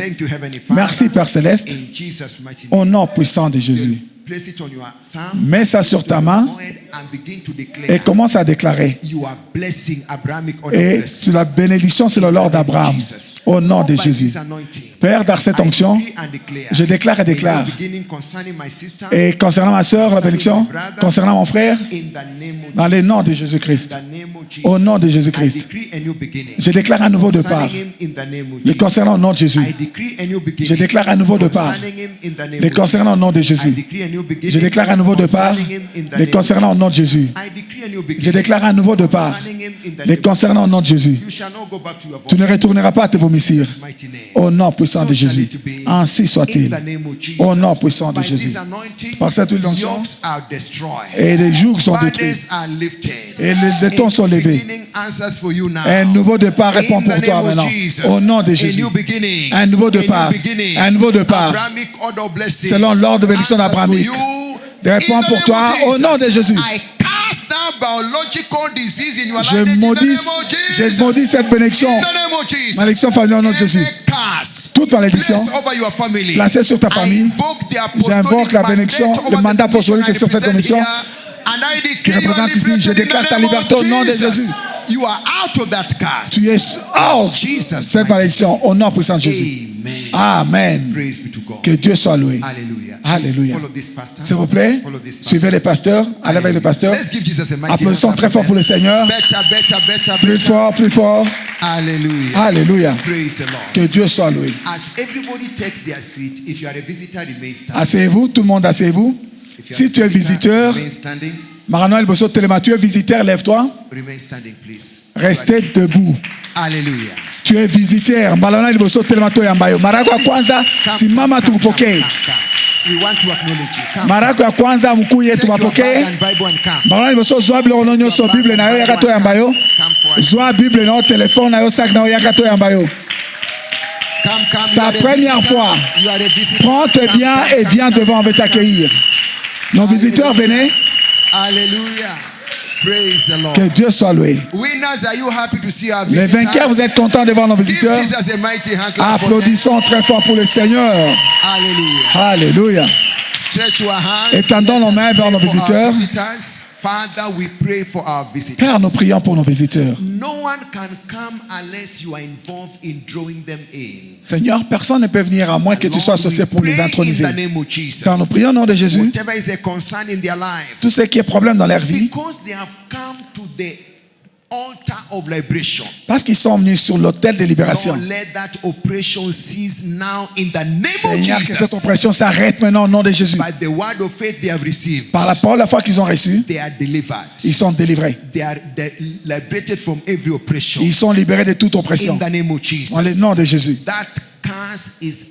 Merci Père Céleste. Au nom puissant de Jésus. Mets ça sur ta main et commence à déclarer. Et sur la bénédiction, c'est le Lord d'Abraham. Au nom de Jésus. Père, dans cette onction, je déclare et déclare. Et concernant ma soeur, la bénédiction, concernant mon frère, dans le nom de Jésus-Christ. Au nom de Jésus-Christ. Je déclare un nouveau départ. Le concernant au nom de Jésus. Je déclare un nouveau départ. Le concernant au nom de Jésus. Je déclare un nouveau départ. Le concernant au nom de Jésus. Je déclare un nouveau départ. Le concernant au nom de Jésus. Tu ne retourneras pas à tes vomissures. Au nom puissant de Jésus. Ainsi soit-il. Au nom puissant de Jésus. Par cette huile d'onction, et les jougs sont détruits. Et les tons sont levés. Un nouveau départ répond pour toi maintenant. Au nom de Jésus. Un nouveau départ. Un nouveau départ. Selon l'ordre de bénédiction d'Abrahamique. Répond pour toi au nom de Jésus. Je maudis cette bénédiction. Malédiction familiale au nom de Jésus. Toute malédiction placée sur ta famille. J'invoque la bénédiction, le mandat apostolique qui est sur cette commission qui représente ici. Je déclare ta liberté au nom de Jésus. Tu es hors de cette malédiction au nom puissant de Jésus. Amen. Que Dieu soit loué. Alléluia. S'il vous plaît, suivez les pasteurs. Allez avec les pasteurs. Applaudissons très fort pour le Seigneur. Plus fort, plus fort. Alléluia. Alléluia. Que Dieu soit loué. Asseyez-vous, tout le monde asseyez-vous. Si tu es visiteur, Marie-Noël Bosso Téléma, tu es visiteur, lève-toi. Restez debout. Alléluia. Tu es visiteur. Marie-Noël Bosso Téléma to yambayo. Marako ya kwanza simama tukupokee. Marako ya kwanza mkuu yetu mapokee. Marie-Noël Bosso zoa Bible ono nyoso Bible na yo yakato yambayo. Zoa Bible na yo téléphone na yo sac na yo yakato yambayo. Ta première fois, prends tes biens et viens devant, on veut t'accueillir. Nos visiteurs, venez. Alléluia. Praise the Lord. Que Dieu soit loué. Winners, are you happy to see our Les visitors? vainqueurs, vous êtes contents de voir nos visiteurs? Give Jesus a mighty hand clap for them. Applaudissons très fort pour le Seigneur. Hallelujah. Alléluia. Stretch your hands. Étendons nos mains vers nos visiteurs. Father, we pray for our visitors. Père, nous prions pour nos visiteurs. No one can come unless you are involved in drawing them in. Seigneur, personne ne peut venir à moins que tu sois associé pour les introniser. In the name of Jesus. Car nous prions au nom de Jésus. Whatever is a concern in their life. Tout ce qui est problème dans leur vie. Because they have come to the altar of liberation. Parce qu'ils sont venus sur l'autel de libération. Lord, let that oppression cease now in the name of Seigneur, que cette Jesus. oppression s'arrête maintenant au nom de Jésus. By the word of faith they have received, Par la parole, la foi qu'ils ont reçue, they are delivered. ils sont délivrés. They are liberated from every oppression. Ils sont libérés de toute oppression. In the name of Dans le Jesus. nom de Jésus. That curse is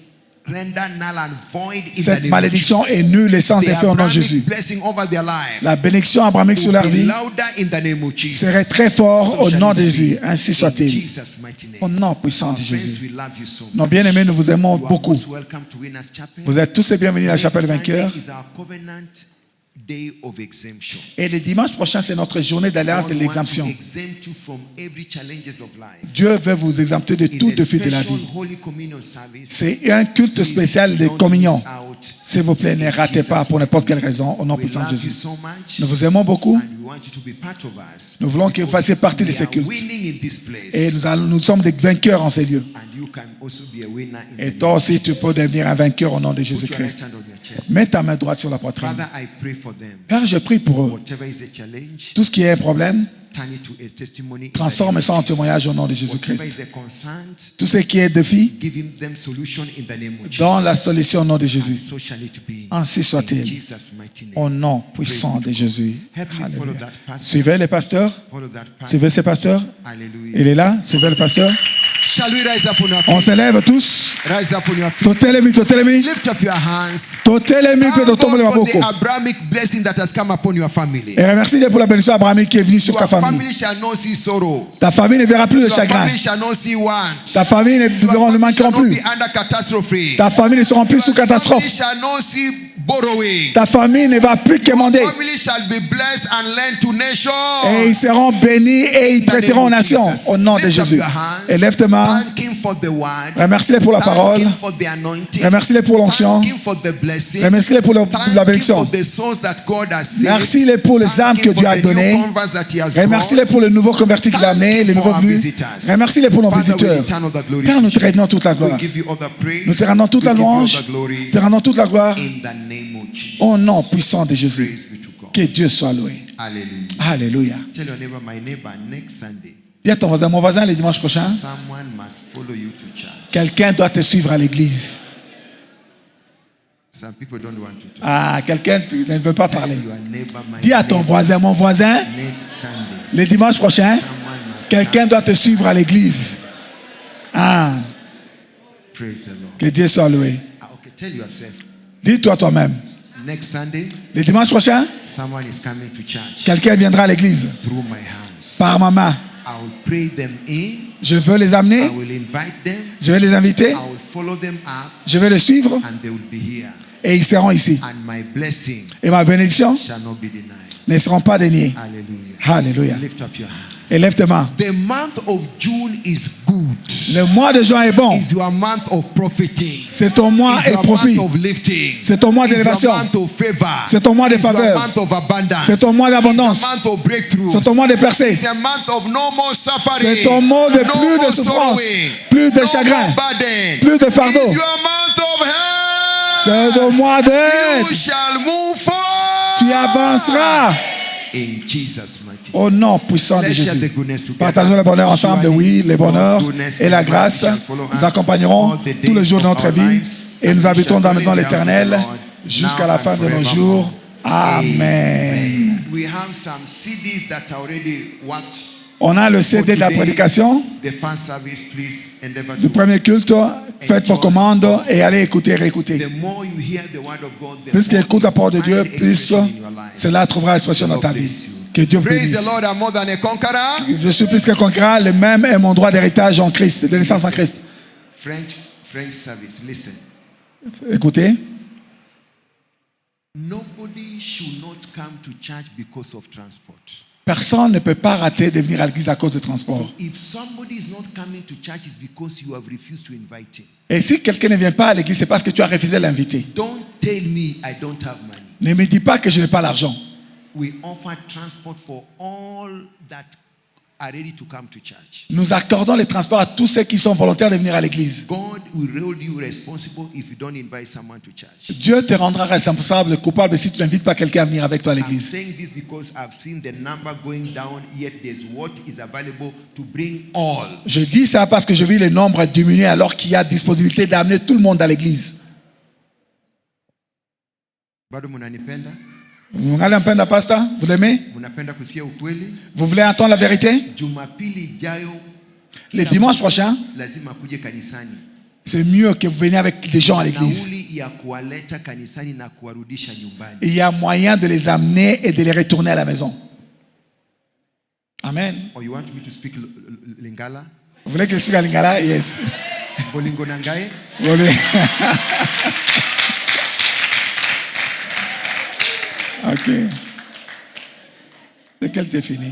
rendered null and void in the Cette name malédiction of Jesus. est nulle et sans The effet au nom de Abrahamic Jésus. blessing over their life La bénédiction abrahamique sur leur will be vie louder in the name of Jesus. serait très fort au So nom de shall it Jésus. be. Ainsi In soit-il. Jesus' mighty name. Au nom puissant Our de friends, Jésus. we love you so Nos much. bien-aimés, nous vous aimons You are beaucoup. most welcome to Winners Chapel. Vous êtes tous les bienvenus à la chapelle Next vainqueur. Sunday is our covenant day of exemption. Et le dimanche prochain, c'est notre journée d'alliance de God wants l'exemption. to exempt you from every challenges of life. Dieu veut vous exempter de It's tout a défi de la special vie. Holy Communion service. C'est un culte Please spécial de don't communion. miss out. S'il vous plaît, ne ratez pas pour n'importe quelle raison, au nom We puissant de love you Jésus. so much, Nous vous aimons beaucoup and we want you to be part of us. Nous voulons que vous Because fassiez partie de we ces are cultes. winning in this place. et nous sommes des vainqueurs en ces lieux. And you can also be a winner in Et the toi name of aussi, tu Jesus. peux devenir un vainqueur au nom de Put your right Jésus-Christ. hand on your chest. Mets ta main droite sur la poitrine. Father, I pray for them. Père, je prie pour eux. Whatever is a challenge, Tout ce qui est un problème, turn it to a testimony. in the transforme name ça of en Jesus. témoignage au nom de Whatever Jésus-Christ. is a concern, Tout ce qui est défi, give him them solution in the name of Jesus. dans la solution au nom de And Jésus. so shall it be. Ainsi In soit-il. Jesus' mighty name. Au nom puissant Praise be de to Jésus. Help me follow Alléluia. that pastor. Suivez les pasteurs. Follow that Suivez pastor. ces pasteurs. Hallelujah. Il est là. Suivez le pasteur. Shall we rise up on our On feet? se lève tous. Rise up on your feet. Totelemi, totelemi. Lift up your hands. Totelemi, Thank peut God tomber le for maboko. the Abrahamic blessing that has come upon your family. Et remercie Dieu pour la bénédiction abrahamique qui est venue sur ta Your famille. family shall not see sorrow. Ta famille ne verra plus de Your chagrin. family shall not see want. Ta famille ne Your ne family shall manqueront not be plus. under catastrophe. Ta famille ne sera plus sous Your family catastrophe. shall not see borrowing. Ta famille ne va plus quémander. Your family shall be blessed and lend to nations. Et ils seront bénis et ils In the name prêteront aux of nations Jesus. au nom de Lift up Jésus. your hands. Et lève tes mains. Thank him for the word. Remercie-les pour la parole. Thank him for the anointing. Remercie-les pour l'onction. Thank him for the blessing. Remercie-les pour la Thank la him bénédiction. for the souls that God has saved. Merci-les pour les Thank âmes him que for Dieu a the new données. converts that he has Remercie-les brought. pour les nouveaux convertis qu'il a amenés, les nouveaux venus. Remercie-les pour nos Father, we visiteurs. return all the glory Père, to nous te you. rendons toute la We gloire. give you all the praise. Nous te rendons toute la We give you all louange. the glory. Te rendons toute la gloire In the name of Jesus. au nom puissant de Jésus. Praise be to God. Que Dieu soit loué. Hallelujah. Alléluia. Tell your neighbor, next Sunday, Dis à ton voisin, mon voisin, le dimanche prochain, someone must follow you to church. quelqu'un doit te suivre à l'église. Some people don't want to talk. Ah, quelqu'un ne veut pas parler. Tell your neighbor, my Dis à ton neighbor, voisin, mon voisin, next Sunday, le dimanche prochain, someone must quelqu'un doit te suivre à l'église. Ah, praise the Lord. que Dieu soit loué. Okay, tell yourself, Dis-toi toi-même, next Sunday, le dimanche prochain, someone is coming to church quelqu'un viendra à l'église through my hands. par ma main. I will pray them in. Je veux les I amener, will invite them. je vais les inviter, I will follow them up, je vais les suivre and they will be here. et ils seront ici. And my blessing Et ma bénédiction shall not be denied. ne seront pas déniées. Hallelujah. Alléluia. Lift up your hands. Et lève tes mains. The month of June is good. Le mois de juin est bon. It's your month of profiting. C'est ton mois It's et your profit. month of lifting. C'est ton mois It's your d'élévation. month of favor. C'est ton mois de It's your faveur. month of abundance. C'est ton mois d'abondance. It's your month of breakthrough. C'est ton mois de percée. It's a month of no more suffering. C'est ton mois de no plus more de souffrance, sorrowing. plus de no chagrin, more burden. plus de fardeau. It's your month of health. C'est ton mois d'aide. You shall move forward. Tu avanceras In Jesus' mighty name. au nom puissant de Let's share Jésus. the goodness together. Partageons le bonheur ensemble. Surely, Oui, les bonheurs God's goodness et la and grâce mercy shall follow us nous accompagneront all the tous les days jours de of notre our vie lives, et and nous we habitons shall dans la dwell maison in de the house of the l'Éternel Lord jusqu'à now la and fin de nos forevermore. jours. Amen. We have some CDs that are already worked. On a le For CD de la today, prédication the first service, please endeavor du to. premier culte. Faites vos commandes et allez écouter, réécouter. The more you hear the word of God, the Plus tu more écoutes la parole de you Dieu, find plus expression in your life. cela trouvera expression dans ta vie. Que Dieu vous Praise the bénisse. Lord, I'm more than a conqueror. Je suis plus que conquérant, le même est mon droit d'héritage en Christ, de naissance en Christ. French service. Listen. Écoutez, Nobody should not come to church because of transport. personne ne peut pas rater de venir à l'église à cause de transport. So if somebody is not coming to church, it's because you have refused to invite him. Et si quelqu'un ne vient pas à l'église, c'est parce que tu as refusé de l'inviter. Don't tell me I don't have money. Ne me dis pas que je n'ai pas l'argent. We offer transport for all that are ready to come to church. Nous accordons les transports à tous ceux qui sont volontaires de venir à l'église. God will hold you responsible if you don't invite someone to church. Dieu te rendra responsable, coupable si tu n'invites pas quelqu'un à venir avec toi à I'm l'église. saying this because I've seen the number going down, yet there's what is available to bring all. Je dis ça parce que je vis le nombre diminuer alors qu'il y a disponibilité d'amener tout le monde à l'église. Bado munanipenda? Vous allez un peu de pasteur? Vous l'aimez? Munapenda kusikia ukweli? Vous voulez entendre la vérité? Jumapili ijayo Le dimanche prochain, lazima kuje kanisani. c'est mieux que vous veniez avec des gens à l'église. Nauli ya kuwaleta kanisani na kuwarudisha nyumbani. Il y a moyen de les amener et de les retourner à la maison. Amen. Or you want me to speak Lingala? Vous voulez que je explique à Lingala? Yes. Bolingo nangaye? Vous voulez? Ok. Lequel t'es fini?